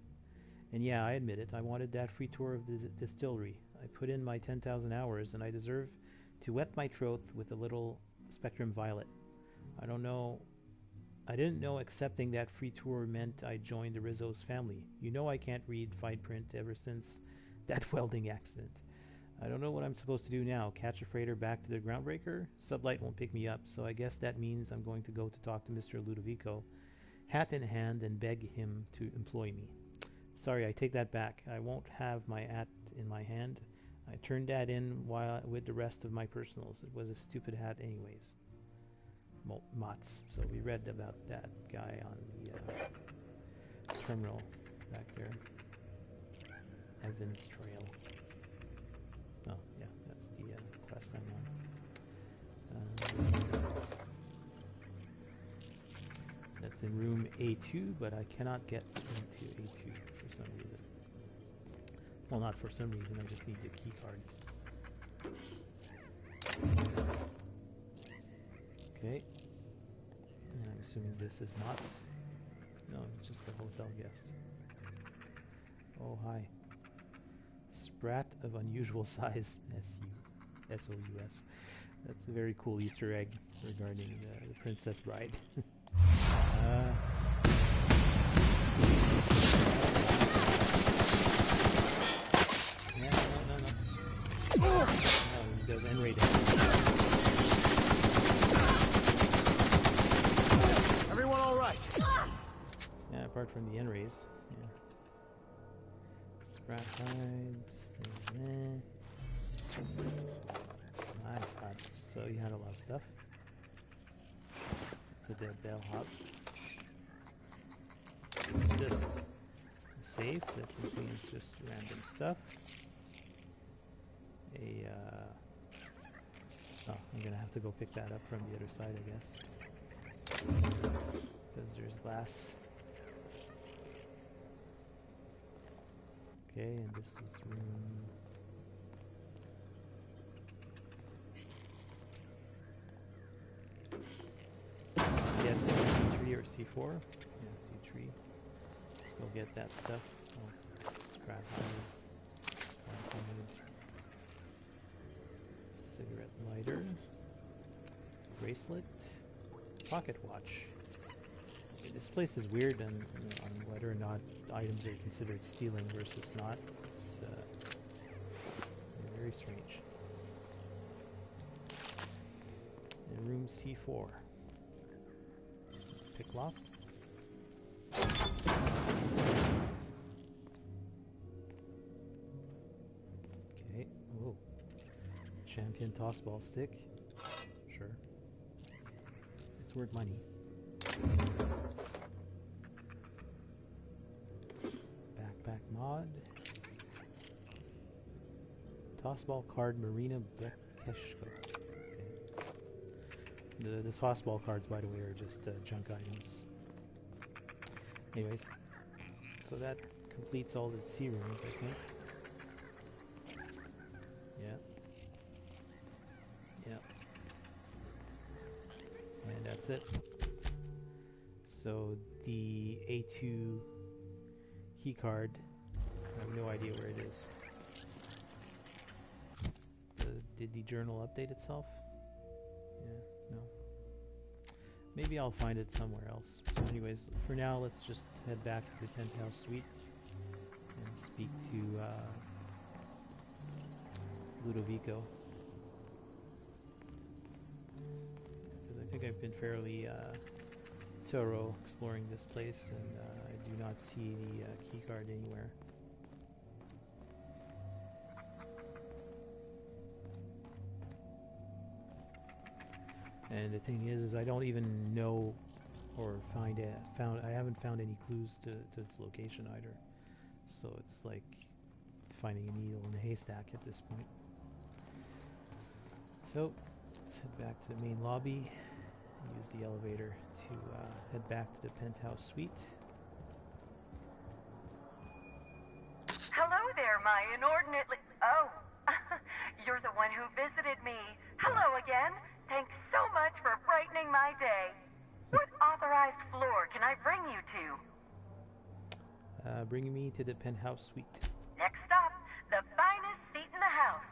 And yeah, I admit it. I wanted that free tour of the distillery. I put in my 10,000 hours, and I deserve to wet my throat with a little Spectrum Violet. I didn't know accepting that free tour meant I joined the Rizzo's family. You know I can't read fine print ever since that welding accident. I don't know what I'm supposed to do now. Catch a freighter back to the Groundbreaker? Sublight won't pick me up, so I guess that means I'm going to go to talk to Mr. Ludivico, hat in hand, and beg him to employ me. Sorry, I take that back. I won't have my hat in my hand. I turned that in with the rest of my personals. It was a stupid hat anyways. Mott's. So we read about that guy on the terminal back there. Evans Trail. Oh, yeah, that's the quest I'm on. That's in room A2, but I cannot get into A2 for some reason. Well, not for some reason, I just need the key card. Okay. And I'm assuming this is Mott's. No, it's just a hotel guest. Oh, hi. Sprat of unusual size, S-O-U-S. That's a very cool Easter egg regarding the Princess Bride. No, he does N-rated. Everyone all right? Yeah, apart from the N-rays. Yeah. Sprat hides. My God. So you had a lot of stuff. It's a dead bellhop. What's this? A safe that contains just random stuff. I'm gonna have to go pick that up from the other side, I guess. Because there's glass. Okay, and this is room... Yes, C3 or C4. Yeah, C3. Let's go get that stuff. Oh, scrap hide. Scrap hide. Cigarette lighter. Bracelet. Pocket watch. Okay, this place is weird on whether or not items are considered stealing versus not. It's very strange. In room C4. Let's pick lock. Okay. Oh. Champion tossball stick. Sure. It's worth money. Backpack mod. Tossball card Marina Bekeshko. Okay. The tossball cards, by the way, are just junk items. Anyways, so that completes all the C rooms, I think. Yeah. Yeah. And that's it. So the A2 key card, I have no idea where it is. Did the journal update itself? Yeah, no. Maybe I'll find it somewhere else. So anyways, for now, let's just head back to the penthouse suite and speak to Ludivico. Because I think I've been fairly thorough exploring this place, and I do not see the key card anywhere. And the thing is I don't even know or I haven't found any clues to its location either. So it's like finding a needle in a haystack at this point. So let's head back to the main lobby and use the elevator to head back to the penthouse suite. Hello there, my inordinately... Oh, you're the one who visited me. Hello again. Thanks so much for brightening my day. What authorized floor can I bring you to? Bringing me to the penthouse suite. Next stop, the finest seat in the house.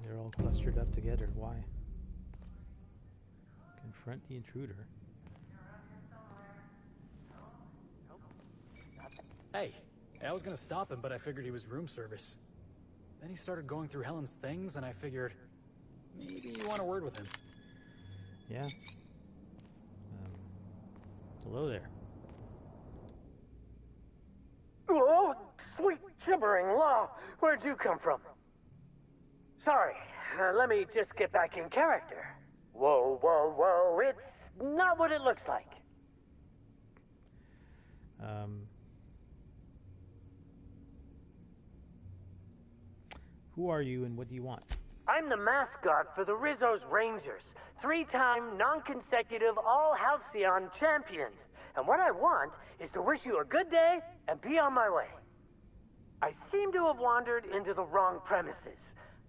They're all clustered up together. Why? Confront the intruder. Hey, I was gonna stop him, but I figured he was room service. Then he started going through Helen's things, and I figured maybe you want a word with him. Yeah. Hello there. Oh, sweet gibbering law! Where'd you come from? Sorry, let me just get back in character. Whoa, whoa, whoa, it's not what it looks like. Who are you and what do you want? I'm the mascot for the Rizzo's Rangers, 3-time, non-consecutive All-Halcyon champions. And what I want is to wish you a good day and be on my way. I seem to have wandered into the wrong premises.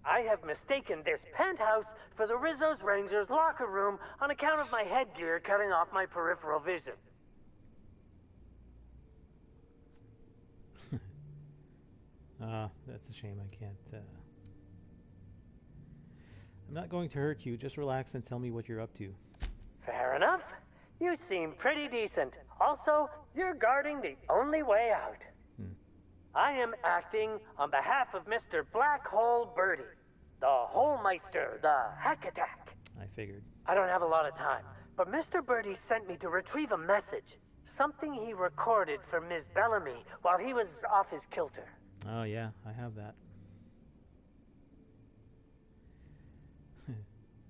I have mistaken this penthouse for the Rizzo's Rangers locker room on account of my headgear cutting off my peripheral vision. That's a shame. I can't. I'm not going to hurt you. Just relax and tell me what you're up to. Fair enough. You seem pretty decent. Also, you're guarding the only way out. I am acting on behalf of Mr. Black Hole Birdie, the Holmeister, the Hack Attack. I figured. I don't have a lot of time, but Mr. Birdie sent me to retrieve a message. Something he recorded for Ms. Bellamy while he was off his kilter. Oh, yeah, I have that.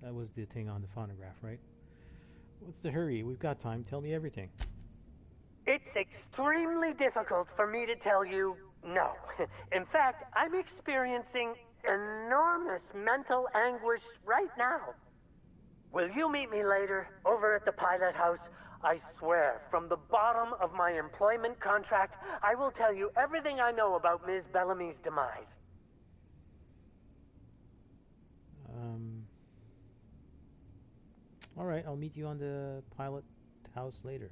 That was the thing on the phonograph, right? What's the hurry? We've got time. Tell me everything. It's extremely difficult for me to tell you no. In fact, I'm experiencing enormous mental anguish right now. Will you meet me later, over at the pilot house? I swear, from the bottom of my employment contract, I will tell you everything I know about Ms. Bellamy's demise. All right, I'll meet you on the pilot house later.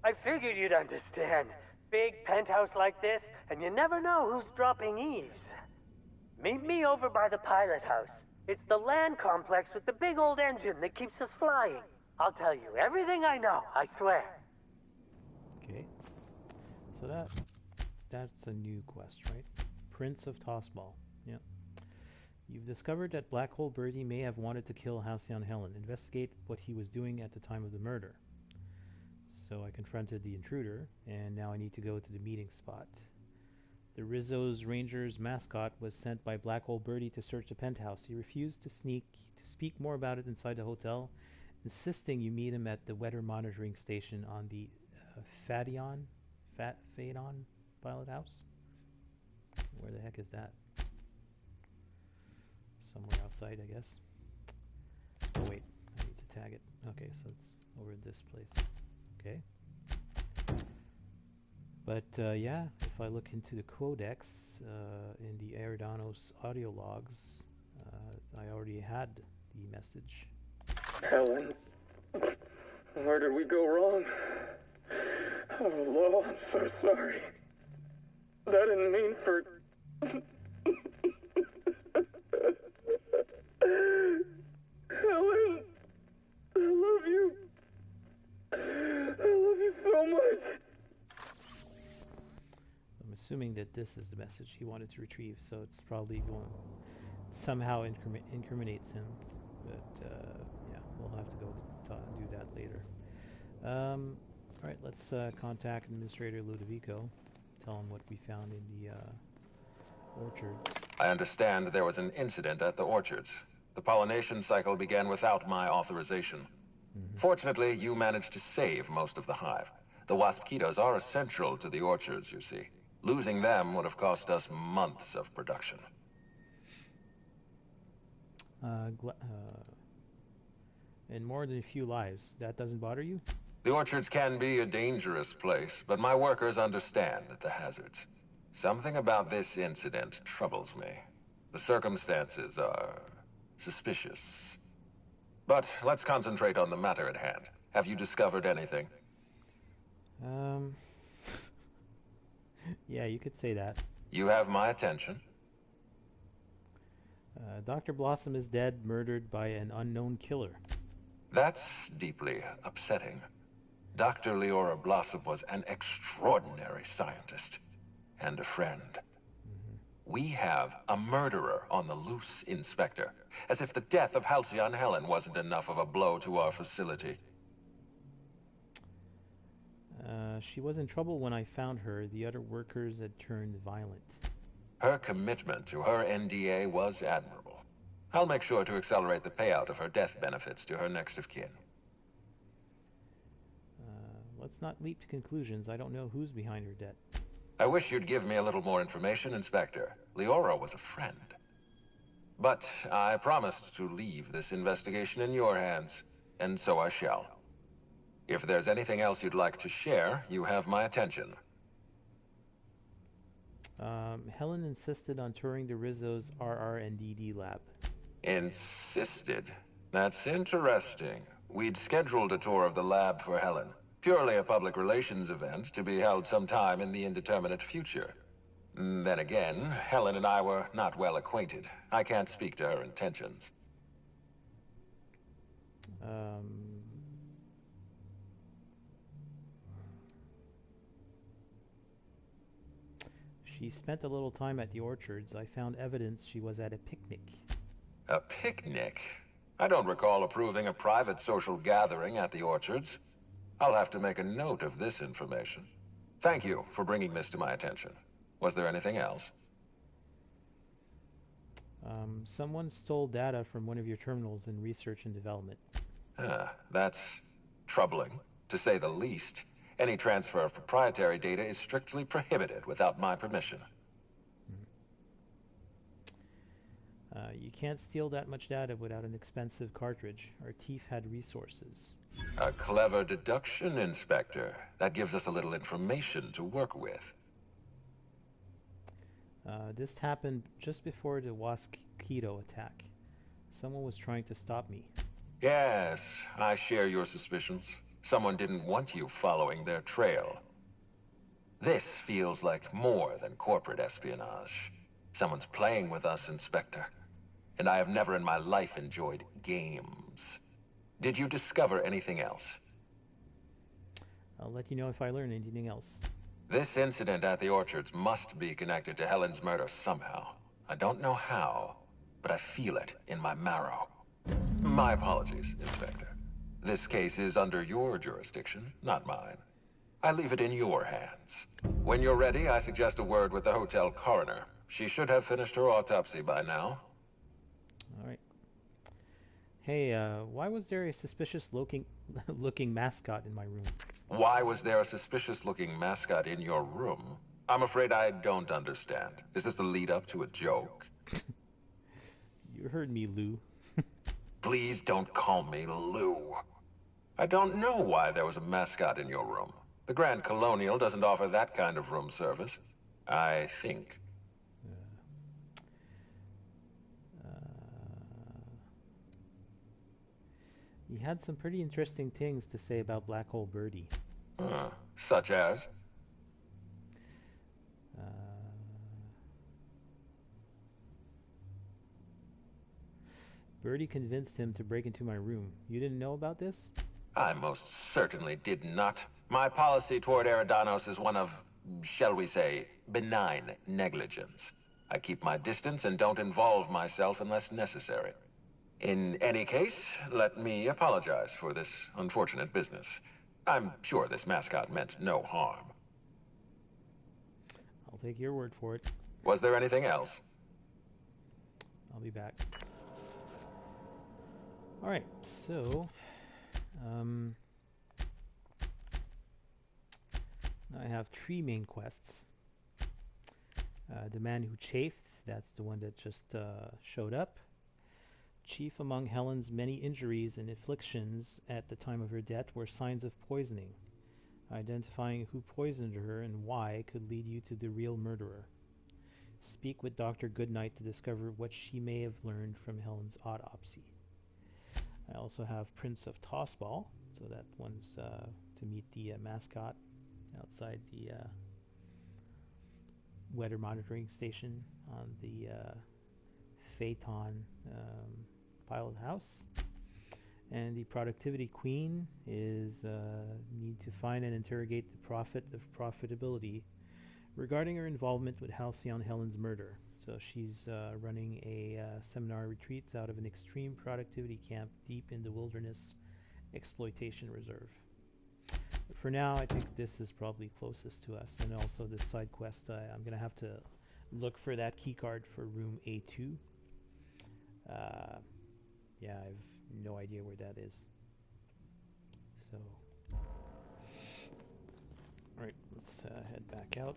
I figured you'd understand. Big penthouse like this, and you never know who's dropping eaves. Meet me over by the pilot house. It's the land complex with the big old engine that keeps us flying. I'll tell you everything I know, I swear. Okay. So that's a new quest, right? Prince of Tossball. Yeah. You've discovered that Black Hole Birdie may have wanted to kill Halcyon Helen. Investigate what he was doing at the time of the murder. So I confronted the intruder, and now I need to go to the meeting spot. The Rizzo's Rangers mascot was sent by Black Hole Birdie to search the penthouse. He refused to speak more about it inside the hotel, insisting you meet him at the weather monitoring station on the Phaedon pilot house. Where the heck is that? Somewhere outside, I guess. Oh wait, I need to tag it. Okay, so it's over at this place. Okay. But yeah, if I look into the codex in the Eridanos audio logs, I already had the message. Helen, where did we go wrong? Oh, Lo, I'm so sorry. I didn't mean for... Helen, I love you. I love you so much. I'm assuming that this is the message he wanted to retrieve, so it's probably going somehow incriminates him. But yeah, we'll have to go do that later. All right, let's contact Administrator Ludivico. Tell him what we found in the orchards. I understand there was an incident at the orchards. The pollination cycle began without my authorization. Fortunately, you managed to save most of the hive. The waspitos are essential to the orchards, you see. Losing them would have cost us months of production. And more than a few lives. That doesn't bother you? The orchards can be a dangerous place, but my workers understand the hazards. Something about this incident troubles me. The circumstances are suspicious. But let's concentrate on the matter at hand. Have you discovered anything? Yeah, you could say that. You have my attention. Dr. Blossom is dead, murdered by an unknown killer. That's deeply upsetting. Dr. Leora Blossom was an extraordinary scientist and a friend. We have a murderer on the loose, Inspector. As if the death of Halcyon Helen wasn't enough of a blow to our facility. She was in trouble when I found her. The other workers had turned violent. Her commitment to her NDA was admirable. I'll make sure to accelerate the payout of her death benefits to her next of kin. Let's not leap to conclusions. I don't know who's behind her death. I wish you'd give me a little more information, Inspector. Leora was a friend. But I promised to leave this investigation in your hands, and so I shall. If there's anything else you'd like to share, you have my attention. Helen insisted on touring the Rizzo's RR&DD lab. Insisted? That's interesting. We'd scheduled a tour of the lab for Helen. Purely a public relations event to be held sometime in the indeterminate future. Then again, Helen and I were not well acquainted. I can't speak to her intentions. She spent a little time at the orchards. I found evidence she was at a picnic. A picnic? I don't recall approving a private social gathering at the orchards. I'll have to make a note of this information. Thank you for bringing this to my attention. Was there anything else? Someone stole data from one of your terminals in research and development. That's troubling, to say the least. Any transfer of proprietary data is strictly prohibited without my permission. You can't steal that much data without an expensive cartridge. Our chief had resources. A clever deduction, Inspector. That gives us a little information to work with. This happened just before the Waskito attack. Someone was trying to stop me. Yes, I share your suspicions. Someone didn't want you following their trail. This feels like more than corporate espionage. Someone's playing with us, Inspector. And I have never in my life enjoyed games. Did you discover anything else? I'll let you know if I learn anything else. This incident at the orchards must be connected to Helen's murder somehow. I don't know how, but I feel it in my marrow. My apologies, Inspector. This case is under your jurisdiction, not mine. I leave it in your hands. When you're ready, I suggest a word with the hotel coroner. She should have finished her autopsy by now. All right. Hey, why was there a suspicious-looking mascot in my room? Why was there a suspicious-looking mascot in your room? I'm afraid I don't understand. Is this the lead-up to a joke? You heard me, Lou. Please don't call me Lou. I don't know why there was a mascot in your room. The Grand Colonial doesn't offer that kind of room service. I think. He had some pretty interesting things to say about Black Hole Birdie. Such as? Birdie convinced him to break into my room. You didn't know about this? I most certainly did not. My policy toward Eridanos is one of, shall we say, benign negligence. I keep my distance and don't involve myself unless necessary. In any case, let me apologize for this unfortunate business. I'm sure this mascot meant no harm. I'll take your word for it. Was there anything else? I'll be back. Alright, so I have 3 main quests. The Man Who Chafed, that's the one that just showed up. Chief among Helen's many injuries and afflictions at the time of her death were signs of poisoning. Identifying who poisoned her and why could lead you to the real murderer. Speak with Dr. Goodnight to discover what she may have learned from Helen's autopsy. I also have Prince of Tossball, so that one's to meet the mascot outside the weather monitoring station on the Phaeton pilot house. And the Productivity Queen is need to find and interrogate the Prophet of Profitability regarding her involvement with Halcyon Helen's murder. So she's running a seminar retreats out of an extreme productivity camp deep in the wilderness exploitation reserve. But for now, I think this is probably closest to us, and also this side quest. I'm going to have to look for that key card for room A2. Yeah, I have no idea where that is. So, alright, let's head back out.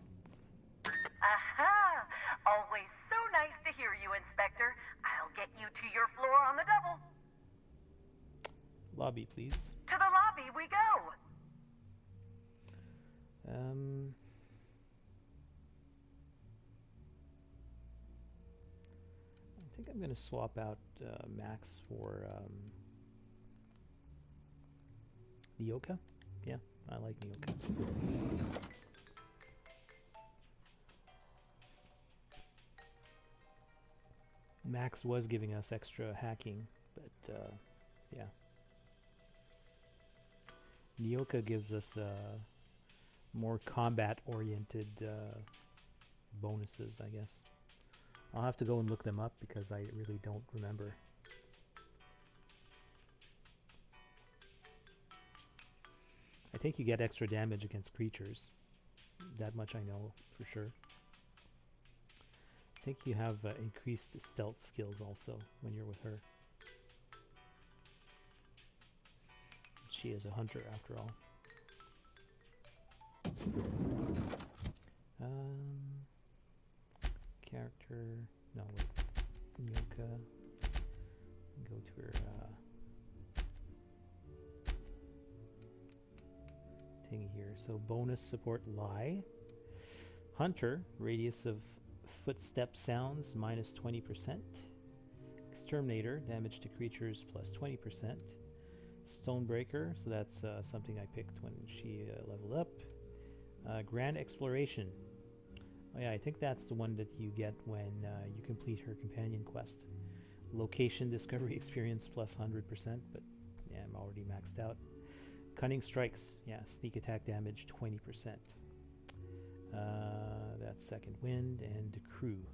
Aha! Always so nice to hear you, Inspector. I'll get you to your floor on the double. Lobby, please. To the lobby we go. I think I'm going to swap out Max for Nyoka. Yeah, I like Nyoka. Max was giving us extra hacking, but yeah. Nyoka gives us more combat-oriented bonuses, I guess. I'll have to go and look them up because I really don't remember. I think you get extra damage against creatures. That much I know for sure. I think you have increased stealth skills also when you're with her. She is a hunter after all. Character, no wait, Nyoka, go to her thing here. So bonus support lie. Hunter, radius of footstep sounds minus 20%. Exterminator, damage to creatures plus 20%. Stonebreaker, so that's something I picked when she leveled up. Grand Exploration. Oh yeah, I think that's the one that you get when you complete her companion quest. Location discovery experience plus 100%, but yeah, I'm already maxed out. Cunning Strikes, yeah, sneak attack damage 20%. That's Second Wind, and the Crew.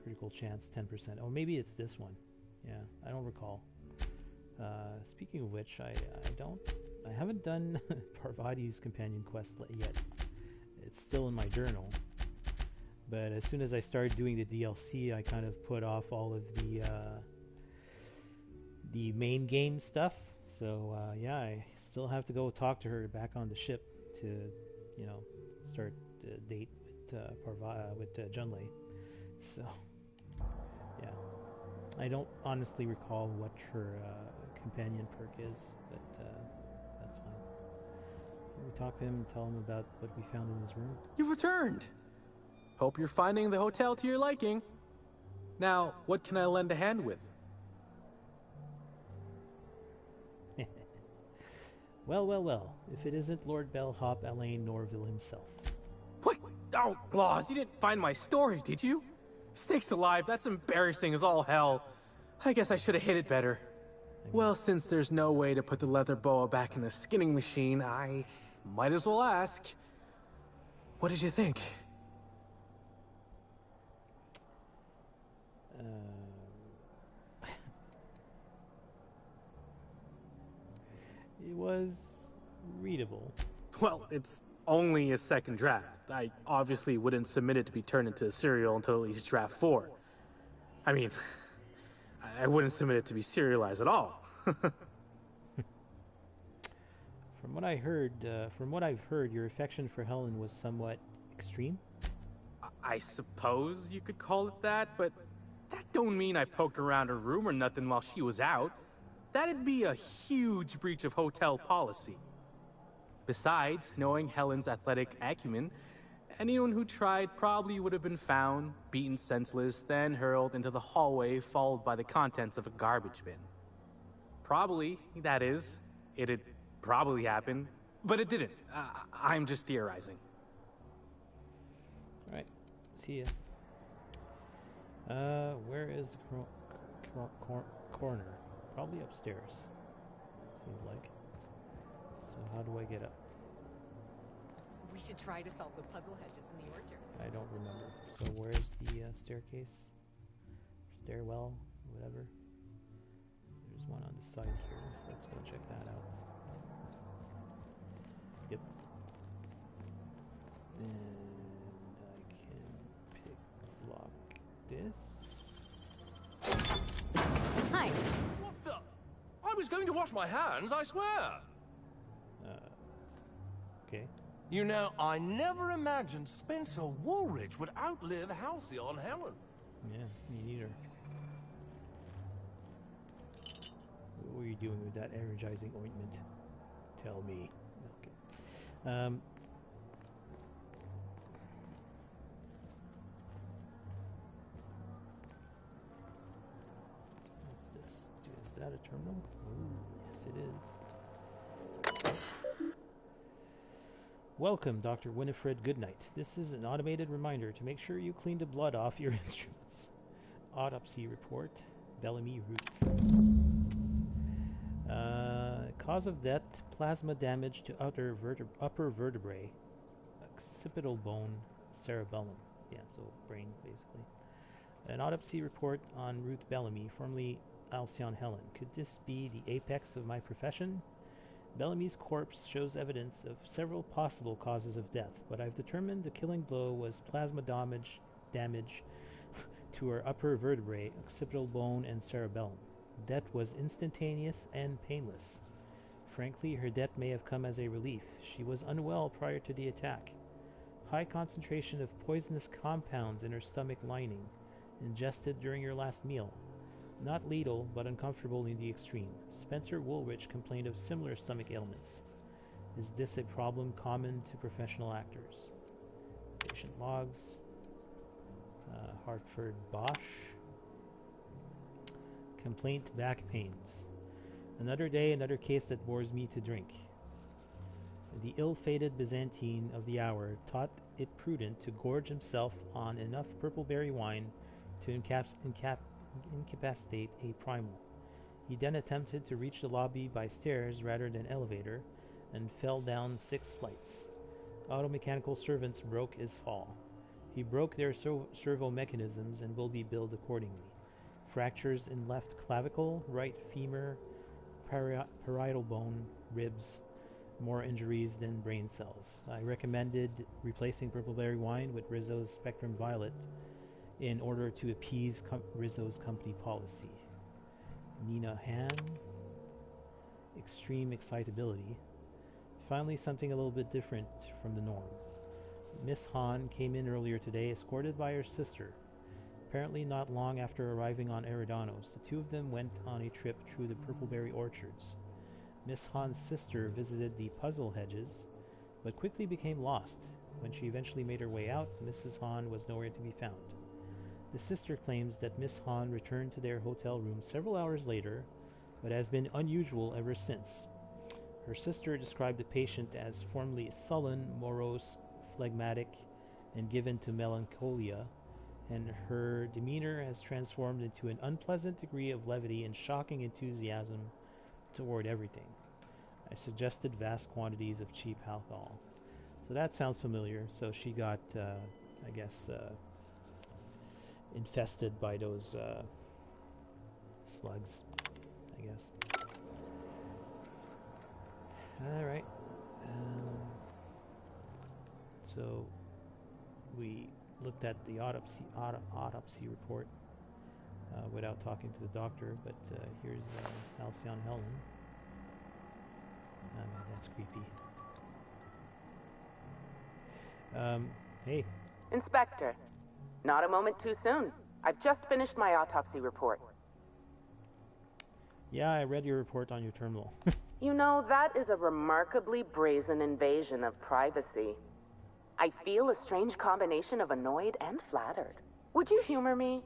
Critical chance 10%. Oh, maybe it's this one. Yeah, I don't recall. Speaking of which, I haven't done Parvati's companion quest yet. It's still in my journal. But as soon as I started doing the DLC, I kind of put off all of the main game stuff. So yeah, I still have to go talk to her back on the ship to, you know, start the date with Junlei. So yeah, I don't honestly recall what her companion perk is, but that's fine. Can we talk to him and tell him about what we found in his room? You've returned! Hope you're finding the hotel to your liking. Now, what can I lend a hand with? Well, if it isn't Lord Bellhop Alain Norville himself. What? Oh, Claus, you didn't find my story, did you? Sakes alive, that's embarrassing as all hell. I guess I should have hid it better. Well, since there's no way to put the leather boa back in the skinning machine, I might as well ask. What did you think? It was readable. Well, it's only a second draft. I obviously wouldn't submit it to be turned into a serial until at least draft 4. I mean, I wouldn't submit it to be serialized at all. From what I've heard, your affection for Helen was somewhat extreme. I suppose you could call it that, but that don't mean I poked around her room or nothing while she was out. That'd be a huge breach of hotel policy. Besides, knowing Helen's athletic acumen, anyone who tried probably would have been found, beaten senseless, then hurled into the hallway, followed by the contents of a garbage bin. Probably, that is, it'd probably happen, but it didn't. I'm just theorizing. Alright, see ya. Where is the corner? Probably upstairs, seems like. So how do I get up? We should try to solve the puzzle hedges in the orchards. I don't remember. So where's the staircase? Stairwell? Whatever. There's one on the side here, so let's go check that out. Yep. And I can pick lock this. Hi. What the? I was going to wash my hands, I swear. Okay. You know, I never imagined Spencer Woolridge would outlive Halcyon Helen. Yeah, me neither. What were you doing with that energizing ointment? Tell me. Okay. What's this? Is that a terminal? Ooh, yes it is. Welcome, Dr. Winifred Goodnight. This is an automated reminder to make sure you clean the blood off your instruments. Autopsy report. Bellamy Ruth. Cause of death, plasma damage to upper vertebrae, occipital bone, cerebellum. Yeah, so brain, basically. An autopsy report on Ruth Bellamy, formerly Alcyon Helen. Could this be the apex of my profession? Bellamy's corpse shows evidence of several possible causes of death, but I've determined the killing blow was plasma damage to her upper vertebrae, occipital bone, and cerebellum. Death was instantaneous and painless. Frankly, her death may have come as a relief. She was unwell prior to the attack. High concentration of poisonous compounds in her stomach lining, ingested during her last meal. Not lethal, but uncomfortable in the extreme. Spencer Woolridge complained of similar stomach ailments. Is this a problem common to professional actors? Patient logs. Hartford Bosch. Complaint back pains. Another day, another case that bores me to drink. The ill-fated Byzantine of the hour thought it prudent to gorge himself on enough purpleberry wine to incapacitate a primal. He then attempted to reach the lobby by stairs rather than elevator, and fell down 6 flights. Automechanical servants broke his fall. He broke their servo mechanisms and will be billed accordingly. Fractures in left clavicle, right femur, parietal bone, ribs, more injuries than brain cells. I recommended replacing purpleberry wine with Rizzo's Spectrum Violet in order to appease Rizzo's company policy. Nina Han. Extreme excitability. Finally, something a little bit different from the norm. Miss Han came in earlier today, escorted by her sister. Apparently not long after arriving on Eridanos, the two of them went on a trip through the Purpleberry Orchards. Miss Han's sister visited the puzzle hedges, but quickly became lost. When she eventually made her way out, Mrs. Han was nowhere to be found. The sister claims that Miss Han returned to their hotel room several hours later, but has been unusual ever since. Her sister described the patient as formerly sullen, morose, phlegmatic, and given to melancholia, and her demeanor has transformed into an unpleasant degree of levity and shocking enthusiasm toward everything. I suggested vast quantities of cheap alcohol. So that sounds familiar. So she got, I guess, infested by those slugs, I guess. Alright. So we looked at the autopsy report without talking to the doctor, but here's Halcyon Helen. Oh man, that's creepy. Hey. Inspector, not a moment too soon. I've just finished my autopsy report. Yeah, I read your report on your terminal. You know, that is a remarkably brazen invasion of privacy. I feel a strange combination of annoyed and flattered. Would you humor me?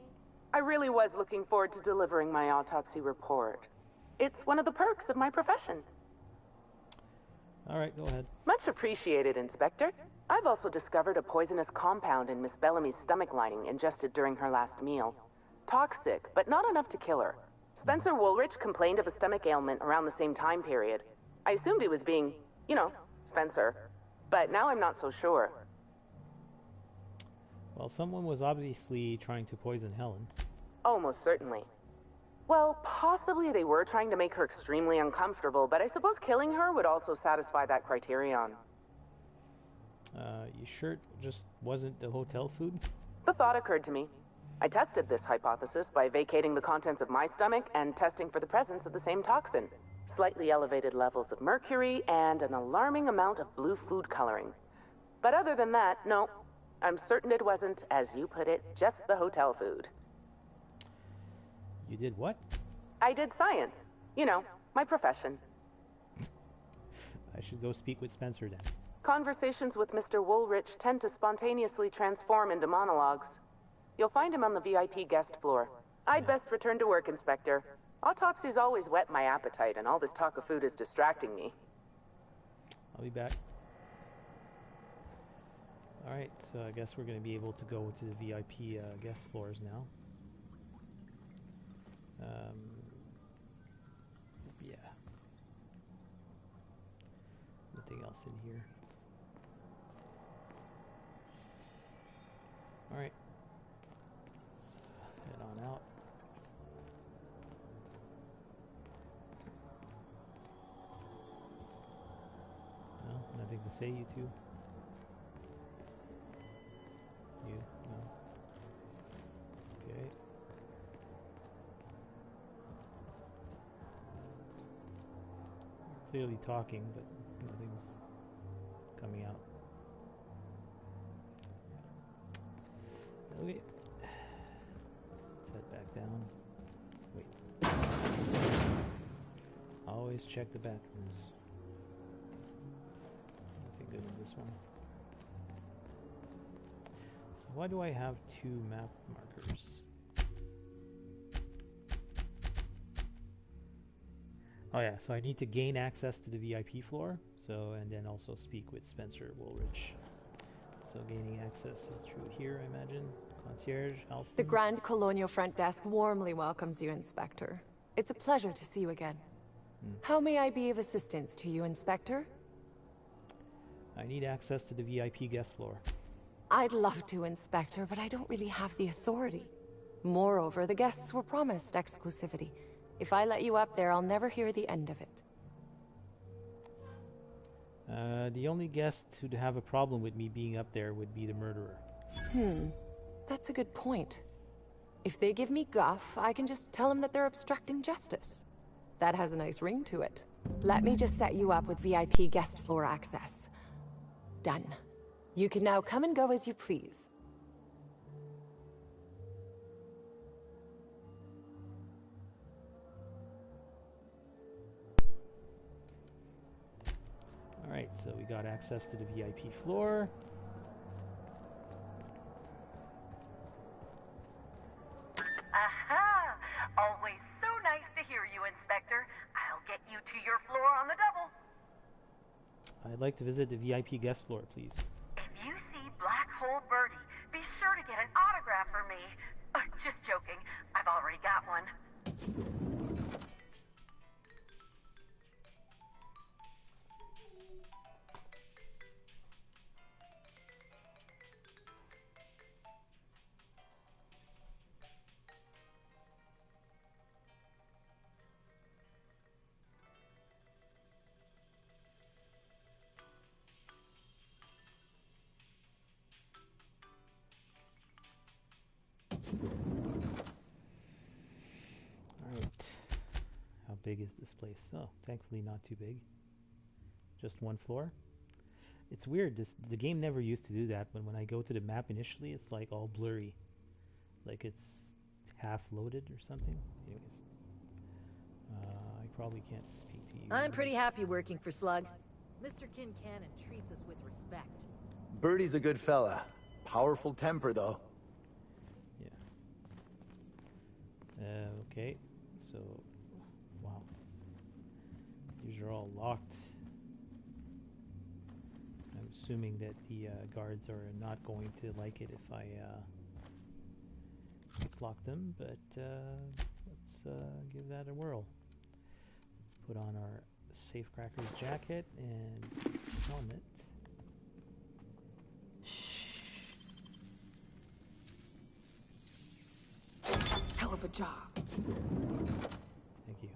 I really was looking forward to delivering my autopsy report. It's one of the perks of my profession. All right, go ahead. Much appreciated, Inspector. I've also discovered a poisonous compound in Miss Bellamy's stomach lining ingested during her last meal. Toxic, but not enough to kill her. Spencer Woolrich complained of a stomach ailment around the same time period. I assumed he was being, you know, Spencer. But now I'm not so sure. Well, someone was obviously trying to poison Helen. Oh, most certainly. Well, possibly they were trying to make her extremely uncomfortable, but I suppose killing her would also satisfy that criterion. You sure it just wasn't the hotel food? The thought occurred to me. I tested this hypothesis by vacating the contents of my stomach and testing for the presence of the same toxin. Slightly elevated levels of mercury and an alarming amount of blue food coloring. But other than that, no. I'm certain it wasn't, as you put it, just the hotel food. You did what? I did science. You know, my profession. I should go speak with Spencer then. Conversations with Mr. Woolrich tend to spontaneously transform into monologues. You'll find him on the VIP guest floor. I'd best return to work, Inspector. Autopsies always whet my appetite, and all this talk of food is distracting me. I'll be back. Alright, so I guess we're going to be able to go to the VIP guest floors now. Yeah. Nothing else in here. Alright. Let's head on out. No, nothing to say, you two. You? No. Okay. Clearly talking, but nothing's coming out. Okay. Let's head back down. Wait. Always check the bathrooms. Nothing good in this one. So why do I have 2 map markers? Oh yeah, so I need to gain access to the VIP floor, and then also speak with Spencer Woolrich. So gaining access is through here, I imagine. Concierge, Alston. The Grand Colonial front desk warmly welcomes you, Inspector. It's a pleasure to see you again. How may I be of assistance to you, Inspector? I need access to the VIP guest floor. I'd love to, Inspector, but I don't really have the authority. Moreover, the guests were promised exclusivity. If I let you up there, I'll never hear the end of it. The only guest who'd have a problem with me being up there would be the murderer. That's a good point. If they give me guff, I can just tell them that they're obstructing justice. That has a nice ring to it. Let me just set you up with VIP guest floor access. Done. You can now come and go as you please. Alright, so we got access to the VIP floor. Aha! Always so nice to hear you, Inspector. I'll get you to your floor on the double. I'd like to visit the VIP guest floor, please. If you see Black Hole Birdie, be sure to get an autograph for me. Just joking. I've already got one. Alright. How big is this place? Oh, thankfully not too big. just one floor. It's weird. The game never used to do that, but when I go to the map initially, it's like all blurry, like it's half loaded or something. Anyways, I probably can't speak to you. I'm pretty happy working for Slug. Mr. Kincannon treats us with respect. Birdie's a good fella. Powerful temper, though. Yeah. Okay. So, wow. These are all locked. I'm assuming that the guards are not going to like it if I lock them, but let's give that a whirl. Let's put on our Safecracker's jacket and helmet. Hell of a job. Thank you.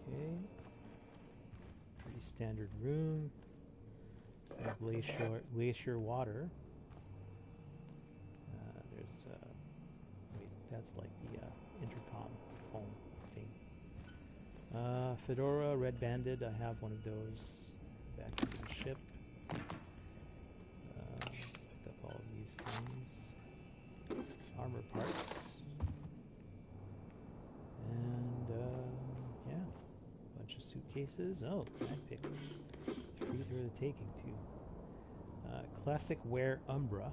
Okay. Pretty standard room. Some glacier water. There's wait, that's like the intercom phone thing. Fedora, Red Banded. I have one of those back in the ship. Pick up all of these things. Armor parts. And yeah, bunch of suitcases. Oh, backpicks. Free for the taking too. Classic Wear Umbra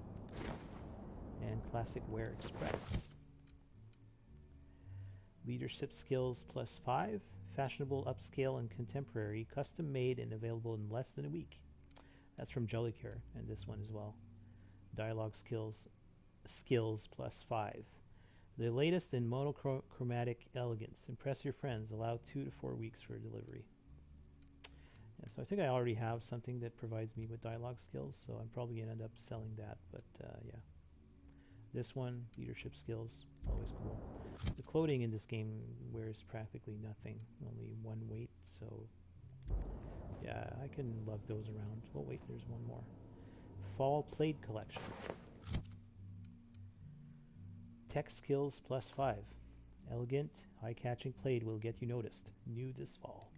and Classic Wear Express. Leadership skills +5. Fashionable, upscale, and contemporary. Custom made and available in less than a week. That's from Jellycare, and this one as well. Dialogue skills +5. The latest in monochromatic elegance. Impress your friends. Allow 2 to 4 weeks for delivery. Yeah, so I think I already have something that provides me with dialogue skills, so I'm probably going to end up selling that, but yeah. This one, leadership skills, always cool. The clothing in this game wears practically nothing, only 1 weight, so yeah, I can lug those around. Oh wait, there's one more. Fall Plaid Collection. Tech skills +5. Elegant, eye-catching plaid will get you noticed. New this fall.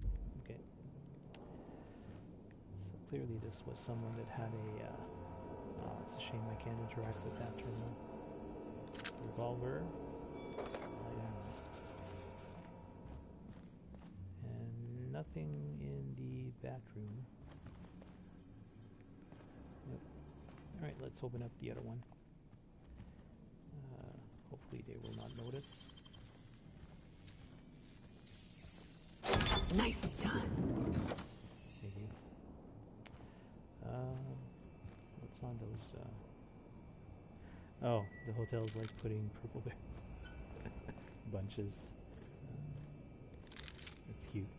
Okay. So clearly this was someone that had a... oh, it's a shame I can't interact with that terminal. Revolver. And nothing in the bathroom. Yep. Alright, let's open up the other one. Hopefully they will not notice. Nicely done. Thank you. What's on those? Oh, the hotel's like putting Purpleberry bunches. That's cute.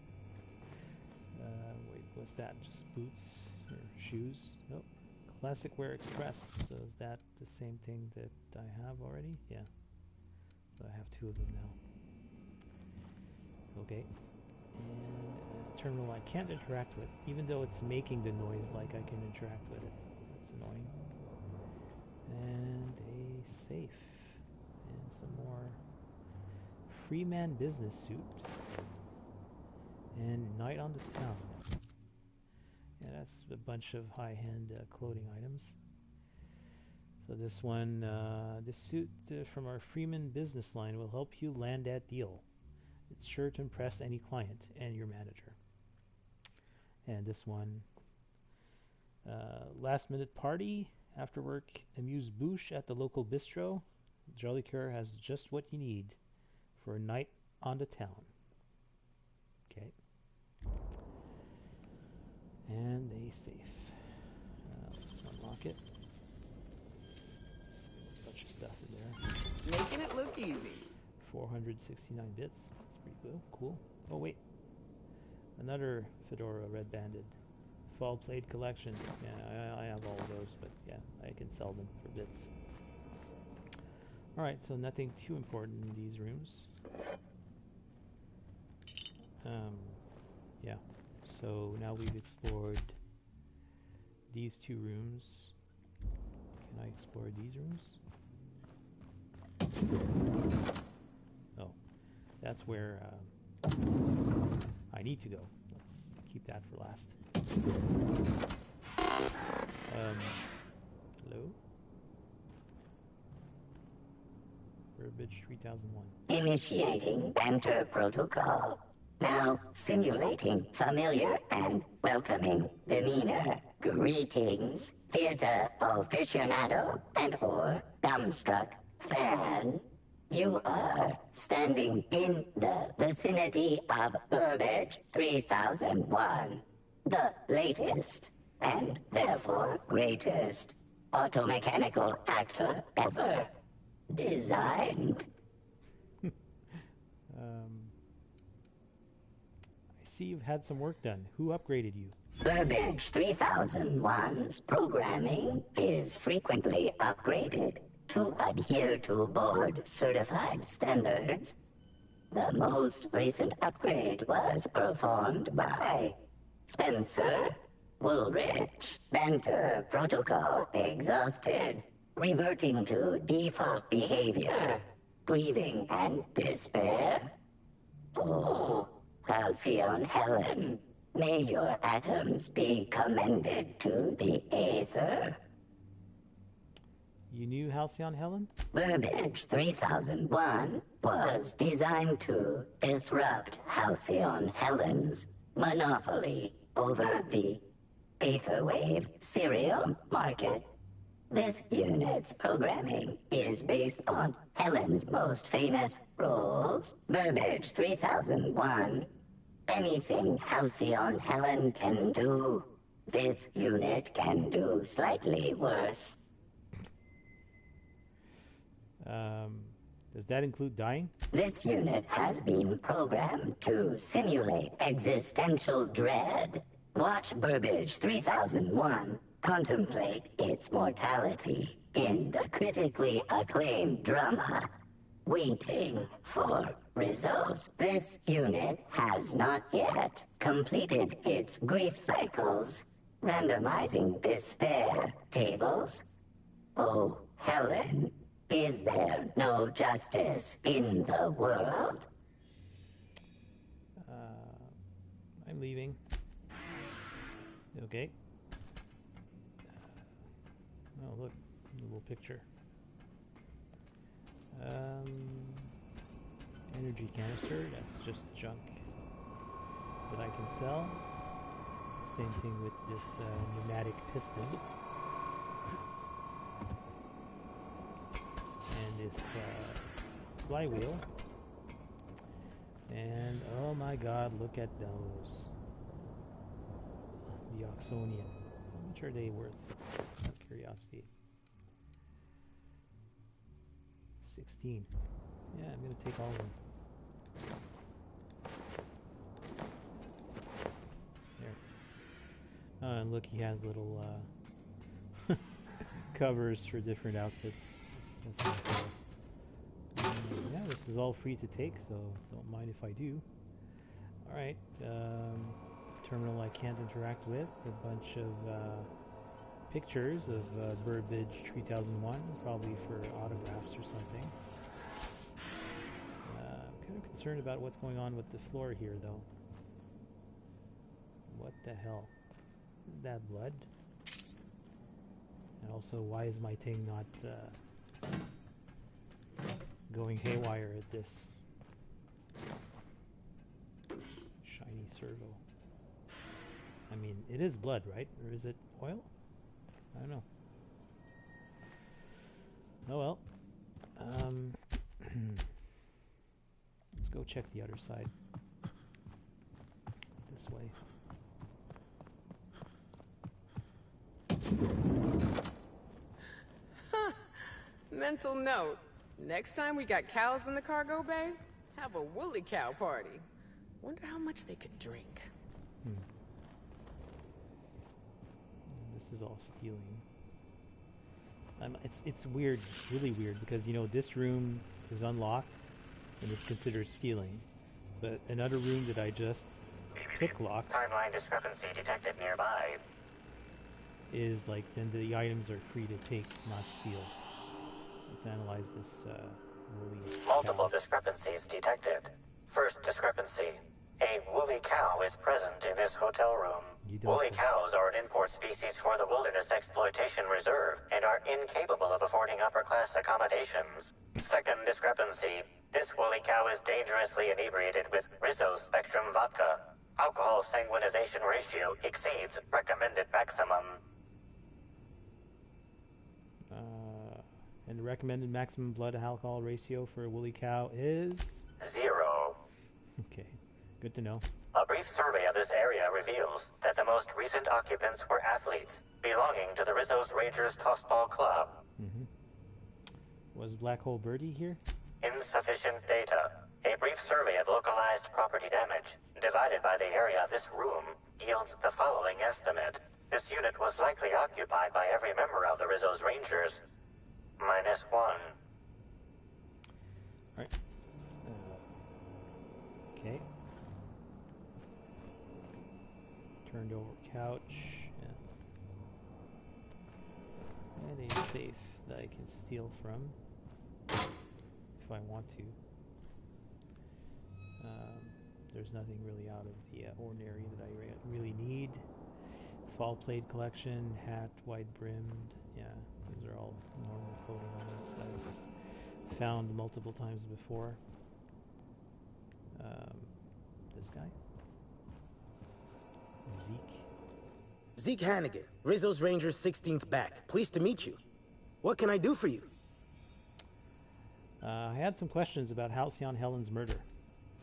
Wait, what's that? Just boots or shoes? Nope. Classic Wear Express. So is that the same thing that I have already? Yeah. So I have 2 of them now. Okay. And a terminal I can't interact with, even though it's making the noise like I can interact with it. That's annoying. And a safe. And some more Freeman business suit. And Night on the Town. Yeah, that's a bunch of high-end clothing items. So this one, this suit from our Freeman business line will help you land that deal. It's sure to impress any client and your manager. And this one, last minute party, after work, amuse-bouche at the local bistro. Jollycure has just what you need for a night on the town. Okay. And a safe. Let's unlock it. Bunch of stuff in there. Making it look easy. 469 bits. That's pretty cool. Cool. Oh wait. Another Fedora Red Banded. Fall Plaid Collection. Yeah, I have all of those, but yeah, I can sell them for bits. Alright, so nothing too important in these rooms. Yeah. So now we've explored these 2 rooms. Can I explore these rooms? Oh, that's where I need to go. Let's keep that for last. Hello? Burbage 3001. Initiating banter protocol. Now simulating familiar and welcoming demeanor. Greetings, theater aficionado and/or dumbstruck fan. You are standing in the vicinity of Burbage 3001, the latest and therefore greatest automechanical actor ever designed. I see you've had some work done. Who upgraded you? Burbage 3001's programming is frequently upgraded to adhere to board-certified standards. The most recent upgrade was performed by Spencer Woolrich. Banter protocol exhausted, reverting to default behavior, grieving and despair. Oh, Halcyon Helen, may your atoms be commended to the Aether. You knew Halcyon Helen? Burbage 3001 was designed to disrupt Halcyon Helen's monopoly over the Aetherwave serial market. This unit's programming is based on Helen's most famous roles. Burbage 3001. Anything Halcyon Helen can do, this unit can do slightly worse. Does that include dying? This unit has been programmed to simulate existential dread. Watch Burbage 3001 contemplate its mortality in the critically acclaimed drama, Waiting for Results. This unit has not yet completed its grief cycles, randomizing despair tables. Oh, Helen, is there no justice in the world? I'm leaving. Okay. Oh, look, a little picture. Energy canister, that's just junk that I can sell. Same thing with this pneumatic piston. And this flywheel. And oh my god, look at those. The Oxonian. How much are they worth? Out of curiosity. 16. Yeah, I'm gonna take all of them. There. And look, he has little covers for different outfits. That's cool. Yeah, this is all free to take, so don't mind if I do. Alright, terminal I can't interact with. A bunch of pictures of Burbage 3001, probably for autographs or something. I'm kind of concerned about what's going on with the floor here, though. What the hell? Isn't that blood? And also, why is my thing not going haywire at this shiny servo? I mean, it is blood, right? Or is it oil? I don't know. Oh well. Let's go check the other side. This way. Mental note. Next time we got cows in the cargo bay, have a woolly cow party. Wonder how much they could drink. This is all stealing. It's weird, really weird, because you know this room is unlocked and it's considered stealing, but another room that I just pick locked Timeline discrepancy detected nearby. is like then the items are free to take, not steal. Let's analyze this woolly Multiple cow. discrepancies detected. First discrepancy. A woolly cow is present in this hotel room. don't Woolly say. cows are an import species for the Wilderness Exploitation Reserve and are incapable of affording upper-class accommodations. Second discrepancy. This woolly cow is dangerously inebriated with Rizzo Spectrum vodka. Alcohol sanguinization ratio exceeds recommended maximum. And the recommended maximum blood alcohol ratio for a woolly cow is 0. Okay, good to know. A brief survey of this area reveals that the most recent occupants were athletes belonging to the Rizzo's Rangers Tossball Club. Was Black Hole Birdie here? Insufficient data. A brief survey of localized property damage, divided by the area of this room, yields the following estimate. This unit was likely occupied by every member of the Rizzo's Rangers. -1. Alright. Okay. Turned over couch. Yeah. And a safe that I can steal from if I want to. There's nothing really out of the ordinary that I really need. Fall plate collection, hat, wide brimmed. Yeah, those are all normal clothing items that I've found multiple times before. This guy? Zeke Hannigan, Rizzo's Rangers 16th back. Pleased to meet you. What can I do for you? I had some questions about Halcyon Helen's murder.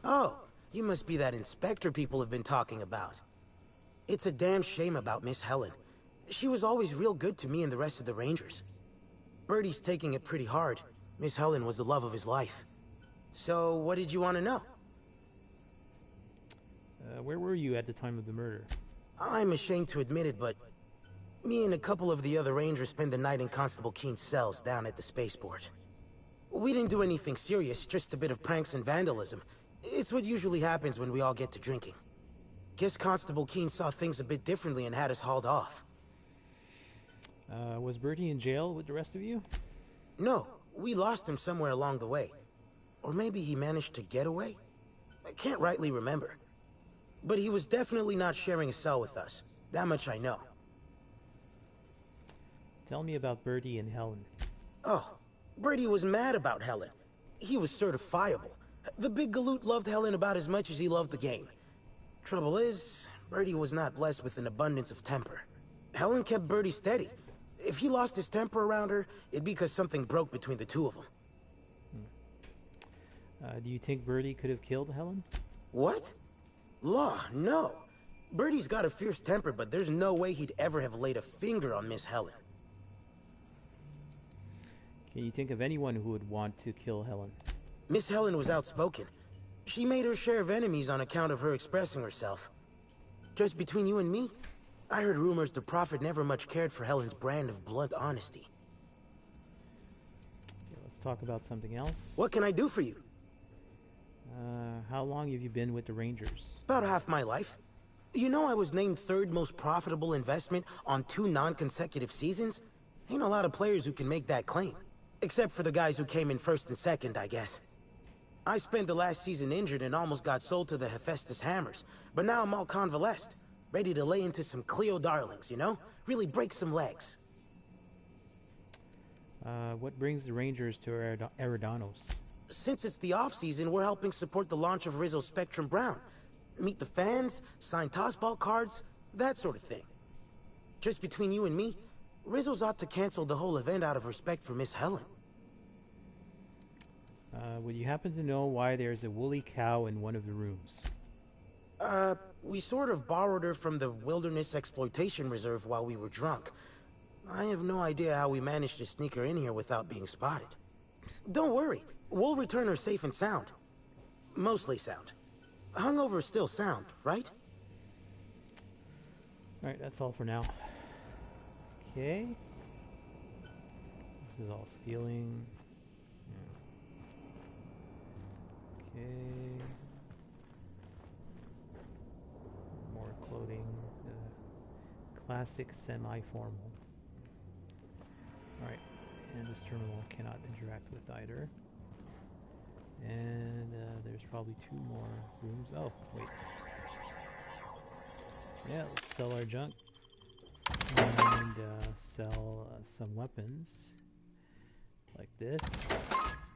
Oh, you must be that inspector people have been talking about. It's a damn shame about Miss Helen. She was always real good to me and the rest of the Rangers. Birdie's taking it pretty hard. Miss Helen was the love of his life. So, what did you want to know? Where were you at the time of the murder? I'm ashamed to admit it, but me and a couple of the other Rangers spent the night in Constable Keen's cells down at the spaceport. We didn't do anything serious, just a bit of pranks and vandalism. It's what usually happens when we all get to drinking. Guess Constable Keen saw things a bit differently and had us hauled off. Was Birdie in jail with the rest of you? No, we lost him somewhere along the way. Or maybe he managed to get away? I can't rightly remember. But he was definitely not sharing a cell with us. That much I know. Tell me about Birdie and Helen. Oh, Birdie was mad about Helen. He was certifiable. The big galoot loved Helen about as much as he loved the game. Trouble is, Birdie was not blessed with an abundance of temper. Helen kept Birdie steady. If he lost his temper around her, it'd be because something broke between the two of them. Do you think Birdie could have killed Helen? What? Law, no. Birdie's got a fierce temper, but there's no way he'd ever have laid a finger on Miss Helen. Can you think of anyone who would want to kill Helen? Miss Helen was outspoken. She made her share of enemies on account of her expressing herself. Just between you and me, I heard rumors the Prophet never much cared for Helen's brand of blunt honesty. Okay, let's talk about something else. What can I do for you? How long have you been with the Rangers? About half my life. You know I was named third most profitable investment on 2 non-consecutive seasons? Ain't a lot of players who can make that claim. Except for the guys who came in first and second, I guess. I spent the last season injured and almost got sold to the Hephaestus Hammers, but now I'm all convalesced, ready to lay into some Cleo darlings, you know? Really break some legs. What brings the Rangers to Eridanos? Since it's the off-season, we're helping support the launch of Rizzo Spectrum Brown. Meet the fans, sign tossball cards, that sort of thing. Just between you and me, Rizzo's ought to cancel the whole event out of respect for Miss Helen. Would you happen to know why there's a woolly cow in one of the rooms? We sort of borrowed her from the Wilderness Exploitation Reserve while we were drunk. I have no idea how we managed to sneak her in here without being spotted. Don't worry, we'll return her safe and sound. Mostly sound. Hungover is still sound, right? Alright, that's all for now. Okay. This is all stealing. Okay. More clothing. Classic semi-formal. Alright. And this terminal cannot interact with either. And there's probably 2 more rooms. Oh, wait. Yeah, let's sell our junk. And sell some weapons. Like this.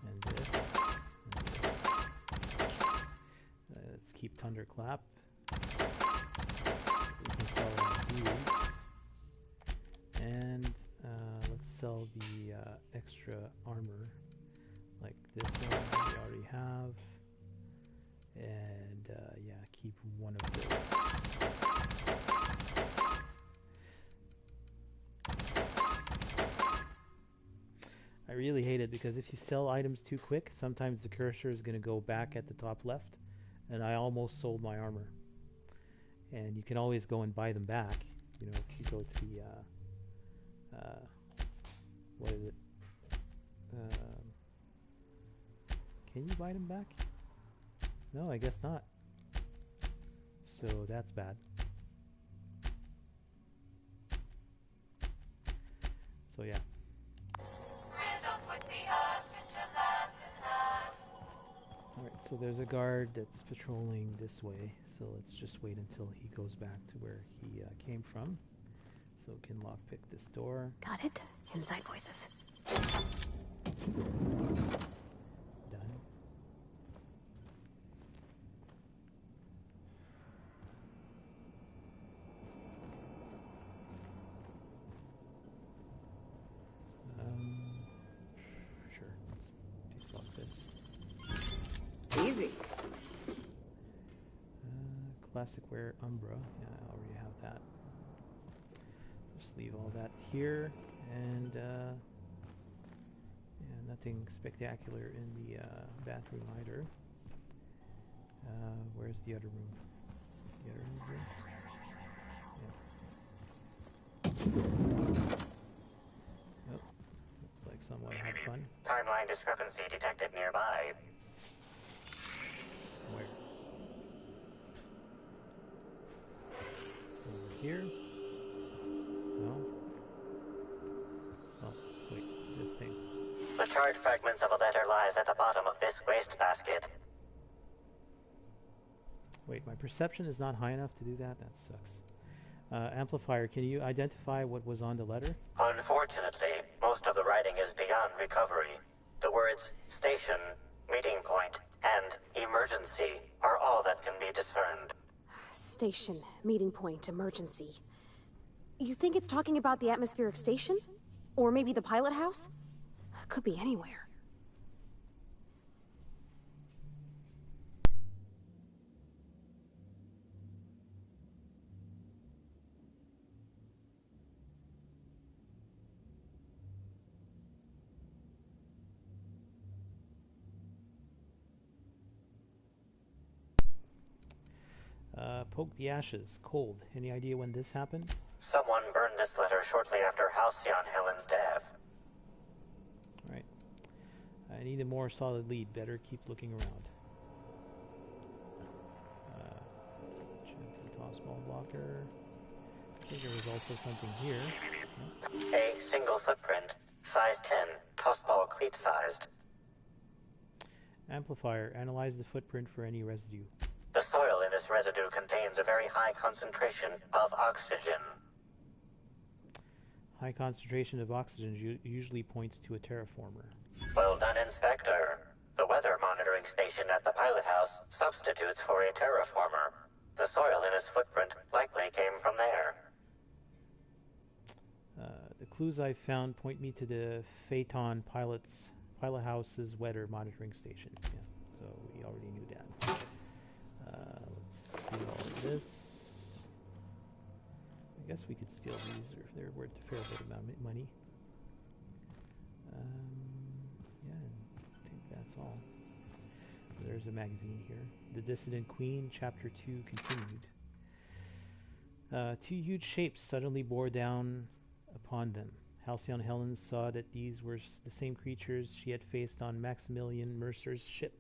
And this. And this. Let's keep Thunderclap. We can sell these. And let's sell the extra armor. Like this one we already have. And yeah, keep one of those. I really hate it because if you sell items too quick, sometimes the cursor is going to go back at the top left, and I almost sold my armor. And you can always go and buy them back, you know, if you go to the, what is it? Can you buy them back? No, I guess not. So that's bad. So yeah. Alright, so there's a guard that's patrolling this way, so let's just wait until he goes back to where he came from. So we can lockpick this door. Got it. Inside voices. Done. Sure, let's take off this. Easy. Classic wear Umbra. Yeah, I already have that. Just leave all that here, and yeah, nothing spectacular in the bathroom either. Where's the other room? The other room? Yeah. Oh, looks like someone had fun. Timeline discrepancy detected nearby. Where? Over here? No? Oh, wait, this thing. The charred fragments of a letter lies at the bottom of this wastebasket. Wait, my perception is not high enough to do that? That sucks. Amplifier, can you identify what was on the letter? Unfortunately, most of the writing is beyond recovery. The words station, meeting point, and emergency are all that can be discerned. Station, meeting point, emergency. You think it's talking about the atmospheric station? Or maybe the pilot house? Could be anywhere. Poke the ashes. Cold. Any idea when this happened? Someone burned this letter shortly after Halcyon Helen's death. Alright. I need a more solid lead. Better keep looking around. Check the toss ball blocker. I think there was also something here. No? A single footprint. Size 10. Tossball cleat sized. Amplifier. Analyze the footprint for any residue. The soil in this residue contains a very high concentration of oxygen. High concentration of oxygen usually points to a terraformer. Well done, Inspector. The weather monitoring station at the pilot house substitutes for a terraformer. The soil in his footprint likely came from there. The clues I found point me to the Phaeton pilot house's weather monitoring station. Yeah, so we already knew that. Let's do all of this. I guess we could steal these if they're worth a fair bit of money. Yeah, I think that's all. There's a magazine here. The Dissident Queen, Chapter 2 continued. 2 huge shapes suddenly bore down upon them. Halcyon Helen saw that these were the same creatures she had faced on Maximilian Mercer's ship.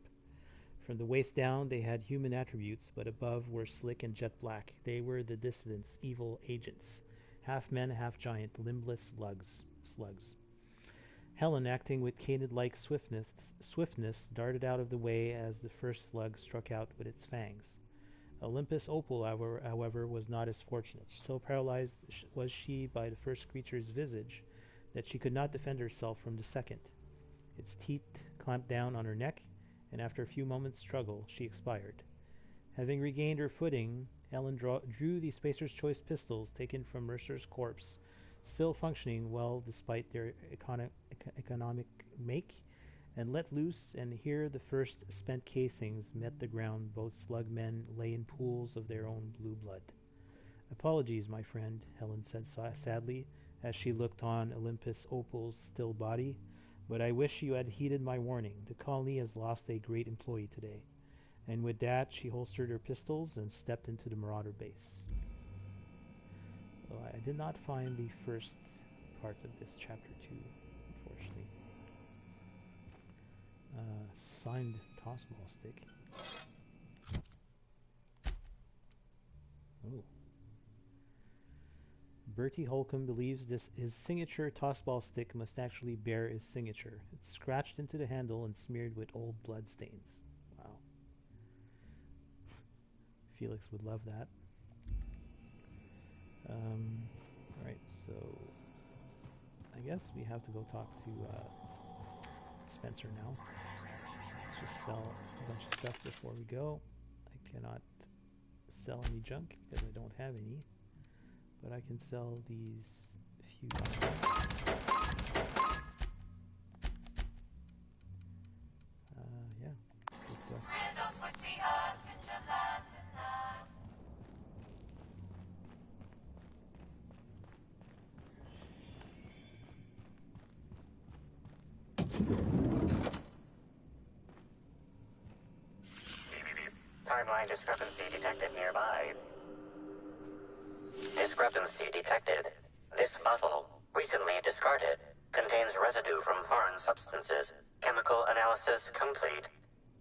From the waist down, they had human attributes, but above were slick and jet black. They were the Dissidents, evil agents. Half men, half giant, limbless slugs. Helen, acting with canid-like swiftness, darted out of the way as the first slug struck out with its fangs. Olympus Opal, however, was not as fortunate. So paralyzed was she by the first creature's visage that she could not defend herself from the second. Its teeth clamped down on her neck, and after a few moments' struggle, she expired. Having regained her footing, Helen drew the Spacer's Choice pistols taken from Mercer's corpse, still functioning well despite their economic make, and let loose, and here the first spent casings met the ground. Both slug men lay in pools of their own blue blood. "Apologies, my friend," Helen said sadly, as she looked on Olympus Opal's still body, "but I wish you had heeded my warning. The colony has lost a great employee today." And with that, she holstered her pistols and stepped into the Marauder base. So I did not find the first part of this chapter 2, unfortunately. Signed tossball stick. Oh. Bertie Holcomb believes his signature tossball stick must actually bear his signature. It's scratched into the handle and smeared with old blood stains. Wow. Felix would love that. Alright, so I guess we have to go talk to Spencer now. Let's just sell a bunch of stuff before we go. I cannot sell any junk because I don't have any, but I can sell these few items. Yeah, good stuff. Timeline discrepancy detected nearby. Discrepancy detected. This bottle, recently discarded, contains residue from foreign substances. Chemical analysis complete.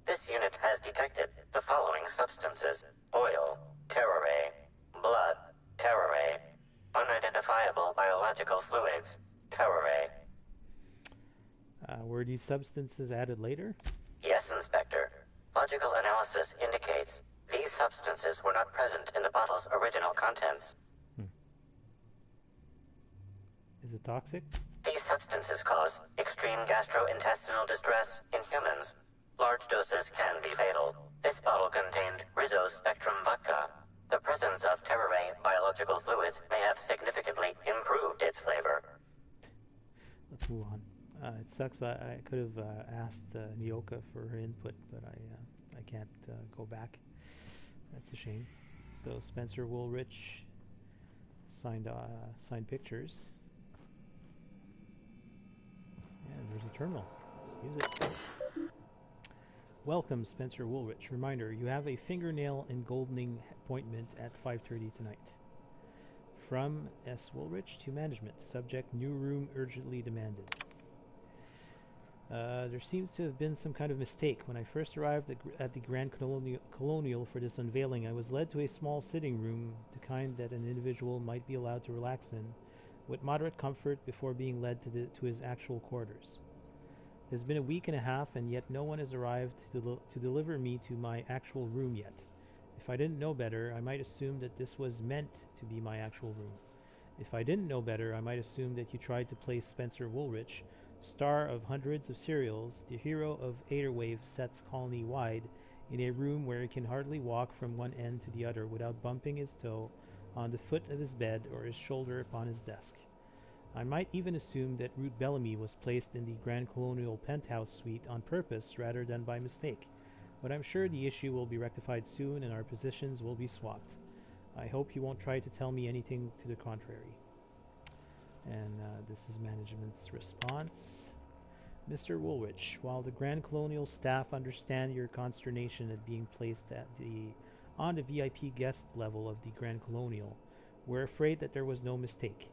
This unit has detected the following substances: oil, terroré, blood, terroré, unidentifiable biological fluids, terroré. Were these substances added later? Yes, Inspector. Logical analysis indicates these substances were not present in the bottle's original contents. Is it toxic? These substances cause extreme gastrointestinal distress in humans. Large doses can be fatal. This bottle contained Rizzo's Spectrum vodka. The presence of terroré biological fluids may have significantly improved its flavor. Let's move on. It sucks. I could have asked Nyoka for her input, but I can't go back. That's a shame. So Spencer Woolrich signed pictures. And there's a terminal. Let's use it. Welcome, Spencer Woolrich. Reminder: you have a fingernail and goldening appointment at 5:30 tonight. From S. Woolrich to management. Subject: new room urgently demanded. There seems to have been some kind of mistake. When I first arrived at the Grand Colonial for this unveiling, I was led to a small sitting room, the kind that an individual might be allowed to relax in, with moderate comfort before being led to his actual quarters. It has been a week and a half, and yet no one has arrived to deliver me to my actual room yet. If I didn't know better, I might assume that this was meant to be my actual room. If I didn't know better, I might assume that you tried to place Spencer Woolrich, star of hundreds of serials, the hero of Aetherwave sets colony-wide, in a room where he can hardly walk from one end to the other without bumping his toe on the foot of his bed or his shoulder upon his desk. I might even assume that Ruth Bellamy was placed in the Grand Colonial penthouse suite on purpose rather than by mistake, but I'm sure the issue will be rectified soon and our positions will be swapped. I hope you won't try to tell me anything to the contrary. And this is management's response. Mr. Woolrich, while the Grand Colonial staff understand your consternation at being placed on the VIP guest level of the Grand Colonial, we're afraid that there was no mistake.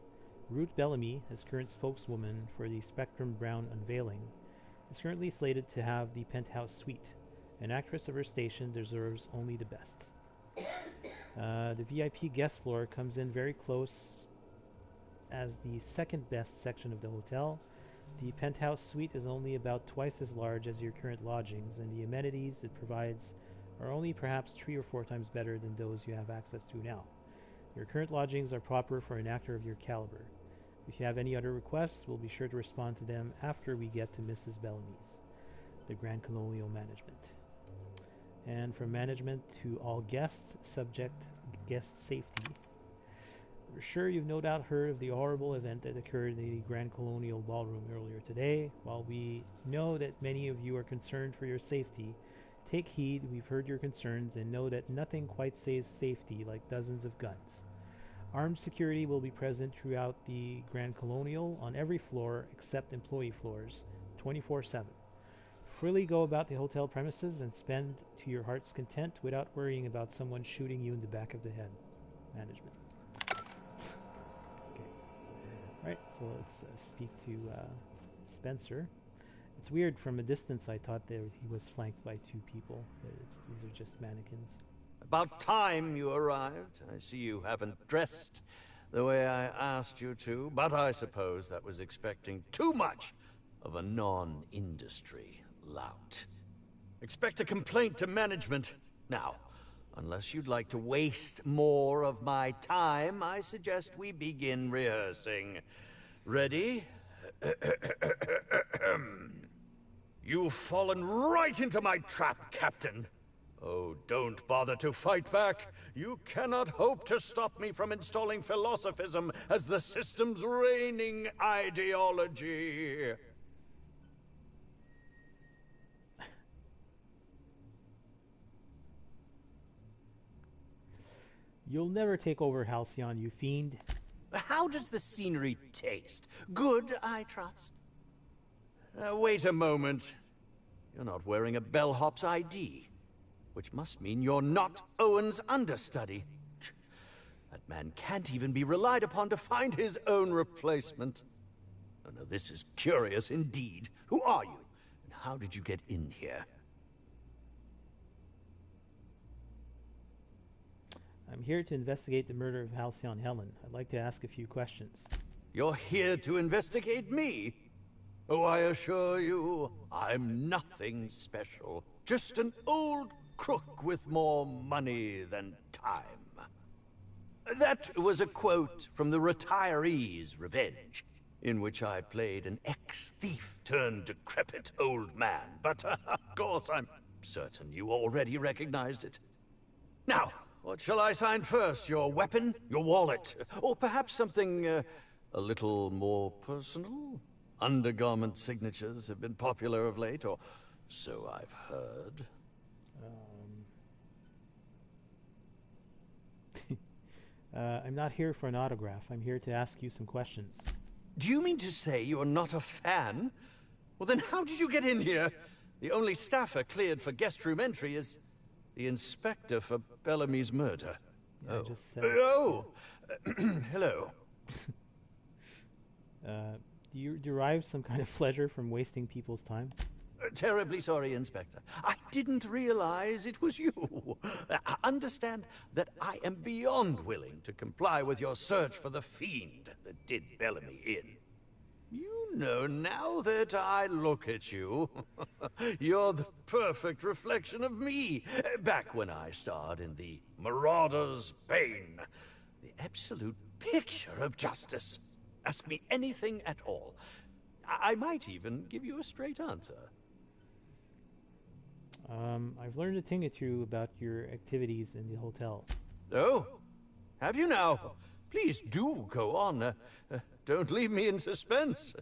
Ruth Bellamy, as current spokeswoman for the Spectrum Brown unveiling, is currently slated to have the penthouse suite. An actress of her station deserves only the best. The VIP guest floor comes in very close as the second best section of the hotel. The penthouse suite is only about twice as large as your current lodgings, and the amenities it provides are only perhaps 3 or 4 times better than those you have access to now. Your current lodgings are proper for an actor of your caliber. If you have any other requests, we'll be sure to respond to them after we get to Mrs. Bellamy's, the Grand Colonial Management. And from management to all guests, subject guest safety. We're sure you've no doubt heard of the horrible event that occurred in the Grand Colonial Ballroom earlier today. While we know that many of you are concerned for your safety, take heed, we've heard your concerns, and know that nothing quite says safety like dozens of guns. Armed security will be present throughout the Grand Colonial on every floor except employee floors, 24/7. Freely go about the hotel premises and spend to your heart's content without worrying about someone shooting you in the back of the head. Management. Okay. Alright, so let's speak to Spencer. It's weird, from a distance I thought that he was flanked by 2 people, but these are just mannequins. About time you arrived. I see you haven't dressed the way I asked you to, but I suppose that was expecting too much of a non-industry lout. Expect a complaint to management. Now, unless you'd like to waste more of my time, I suggest we begin rehearsing. Ready? You've fallen right into my trap, Captain. Oh, don't bother to fight back. You cannot hope to stop me from installing philosophism as the system's reigning ideology. You'll never take over Halcyon, you fiend. How does the scenery taste? Good, I trust. Wait a moment. You're not wearing a bellhop's ID, which must mean you're not Owen's understudy. That man can't even be relied upon to find his own replacement. Oh, no, this is curious indeed. Who are you? And how did you get in here? I'm here to investigate the murder of Halcyon Helen. I'd like to ask a few questions. You're here to investigate me? Oh, I assure you, I'm nothing special. Just an old crook with more money than time. That was a quote from The Retiree's Revenge, in which I played an ex-thief turned decrepit old man. But, of course, I'm certain you already recognized it. Now, what shall I sign first? Your weapon? Your wallet? Or perhaps something a little more personal? Undergarment signatures have been popular of late, or so I've heard. I'm not here for an autograph. I'm here to ask you some questions. Do you mean to say you're not a fan? Well, then how did you get in here? The only staffer cleared for guest room entry is the inspector for Bellamy's murder. Yeah, oh. I just said Hello. Do you derive some kind of pleasure from wasting people's time? Terribly sorry, Inspector. I didn't realize it was you. Understand that I am beyond willing to comply with your search for the fiend that did Bellamy in. You know, now that I look at you, you're the perfect reflection of me, back when I starred in The Marauder's Bane. The absolute picture of justice. Ask me anything at all. I might even give you a straight answer. I've learned a thing or two about your activities in the hotel. Oh, have you now? Please do go on. Don't leave me in suspense.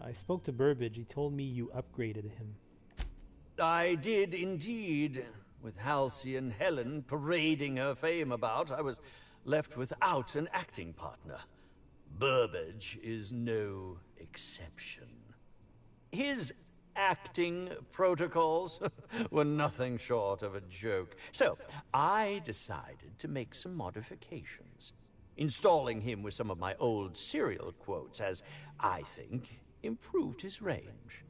I spoke to Burbage. He told me you upgraded him. I did indeed. With Halcyon Helen parading her fame about, I was left without an acting partner. Burbage is no exception. His acting protocols were nothing short of a joke. So, I decided to make some modifications, installing him with some of my old serial quotes as, I think, improved his range.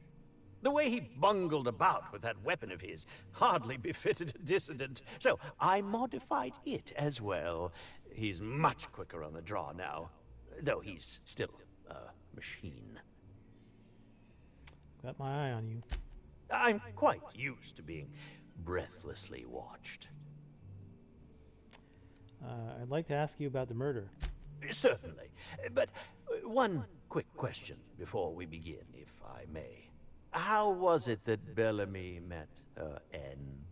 The way he bungled about with that weapon of his hardly befitted a dissident, so I modified it as well. He's much quicker on the draw now, though he's still a machine. Got my eye on you. I'm quite used to being breathlessly watched. I'd like to ask you about the murder. Certainly. But one quick question before we begin, if I may. How was it that Bellamy met her end?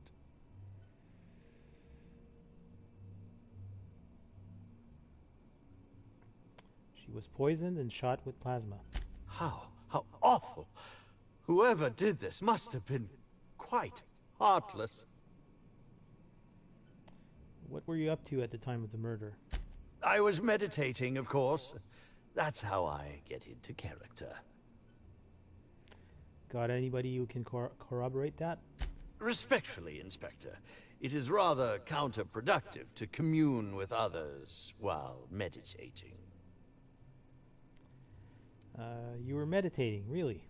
She was poisoned and shot with plasma. How awful. Whoever did this must have been quite heartless. What were you up to at the time of the murder? I was meditating, of course. That's how I get into character. Got anybody who can corroborate that? Respectfully, Inspector, it is rather counterproductive to commune with others while meditating. You were meditating, really?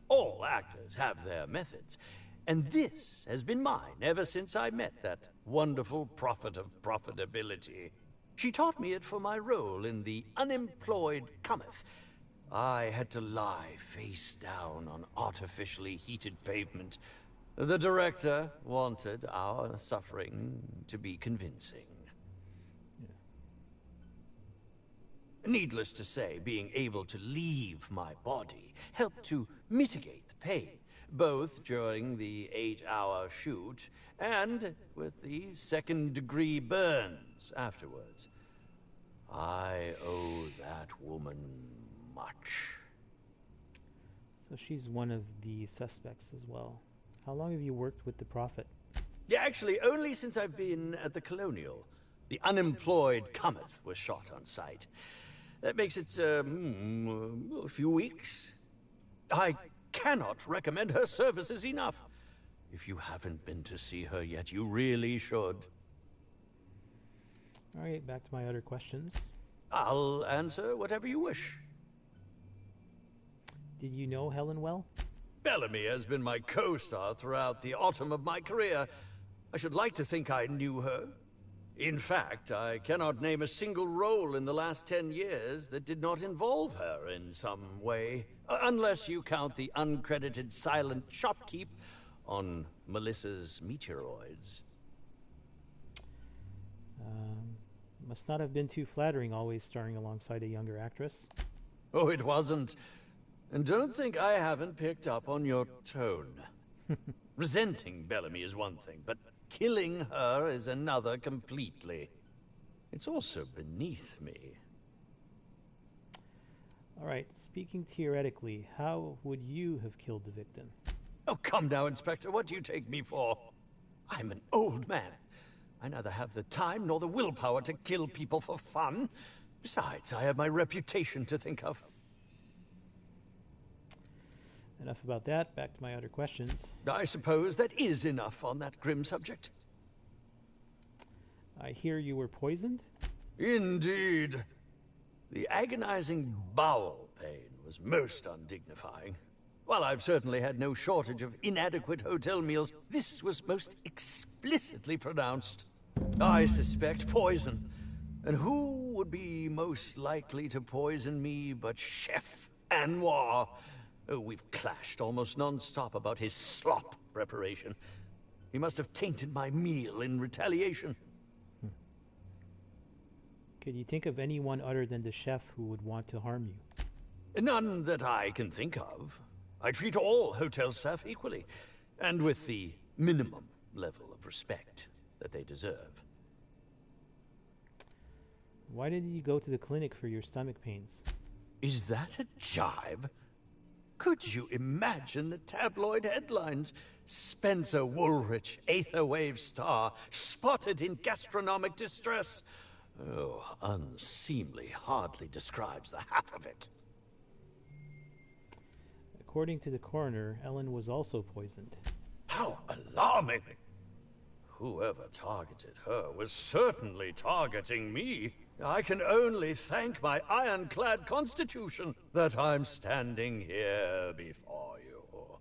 All actors have their methods, and this has been mine ever since I met that wonderful prophet of profitability. She taught me it for my role in The Unemployed Cometh. I had to lie face down on artificially heated pavement. The director wanted our suffering to be convincing. Needless to say, being able to leave my body helped to mitigate the pain, both during the 8-hour shoot and with the second-degree burns afterwards. I owe that woman much. So she's one of the suspects as well. How long have you worked with the Prophet? Yeah, actually, only since I've been at the Colonial. The Unemployed Cometh was shot on site. That makes it, a few weeks. I cannot recommend her services enough. If you haven't been to see her yet, you really should. All right, back to my other questions. I'll answer whatever you wish. Did you know Helen well? Bellamy has been my co-star throughout the autumn of my career. I should like to think I knew her. In fact, I cannot name a single role in the last 10 years that did not involve her in some way, unless you count the uncredited silent shopkeep on Melissa's meteoroids. Must not have been too flattering always starring alongside a younger actress. Oh, it wasn't. And don't think I haven't picked up on your tone. Resenting Bellamy is one thing, but killing her is another completely. It's also beneath me. All right, speaking theoretically, how would you have killed the victim? Oh, come now, Inspector. What do you take me for? I'm an old man. I neither have the time nor the willpower to kill people for fun. Besides, I have my reputation to think of. Enough about that. Back to my other questions. I suppose that is enough on that grim subject. I hear you were poisoned? Indeed. The agonizing bowel pain was most undignifying. While I've certainly had no shortage of inadequate hotel meals, this was most explicitly pronounced. I suspect poison. And who would be most likely to poison me but Chef Anwar? Oh, we've clashed almost non-stop about his slop preparation. He must have tainted my meal in retaliation. Could you think of anyone other than the chef who would want to harm you? None that I can think of. I treat all hotel staff equally, and with the minimum level of respect that they deserve. Why didn't you go to the clinic for your stomach pains? Is that a jibe? Could you imagine the tabloid headlines? Spencer Woolrich, Aetherwave star, spotted in gastronomic distress. Oh, unseemly hardly describes the half of it. According to the coroner, Ellen was also poisoned. How alarming! Whoever targeted her was certainly targeting me. I can only thank my ironclad constitution that I'm standing here before you.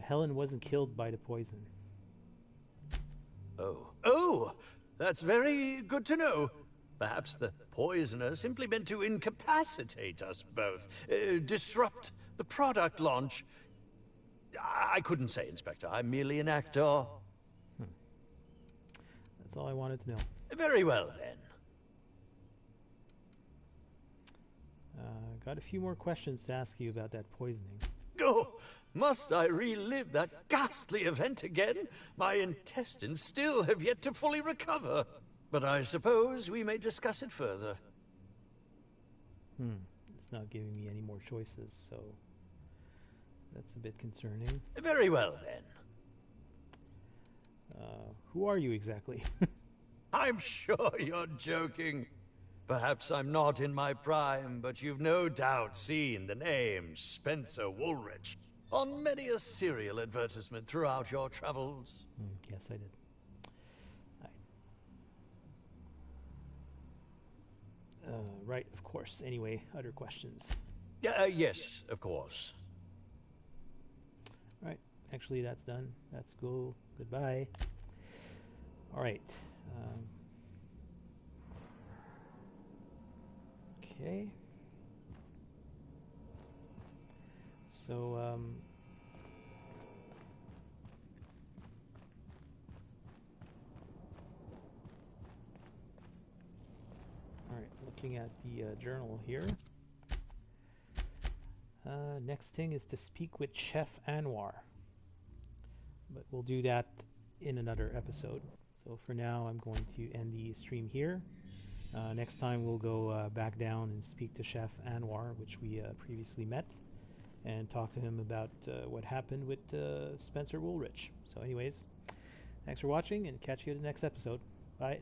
Helen wasn't killed by the poison. Oh, that's very good to know. Perhaps the poisoner simply meant to incapacitate us both, disrupt the product launch. I couldn't say, Inspector. I'm merely an actor. That's all I wanted to know. Very well, then. Got a few more questions to ask you about that poisoning. Oh, must I relive that ghastly event again? My intestines still have yet to fully recover. But I suppose we may discuss it further. It's not giving me any more choices, so that's a bit concerning. Very well, then. Who are you exactly? I'm sure you're joking. Perhaps I'm not in my prime, but you've no doubt seen the name Spencer Woolrich on many a serial advertisement throughout your travels. Yes, I did. Right, of course. Anyway, other questions? Yes, of course. All right, actually that's done. That's cool. Goodbye. All right. Okay. So, all right, looking at the journal here. Next thing is to speak with Chef Anwar. But we'll do that in another episode. So for now, I'm going to end the stream here. Next time we'll go back down and speak to Chef Anwar, which we previously met, and talk to him about what happened with Spencer Woolrich. So anyways, thanks for watching, and catch you in the next episode. Bye.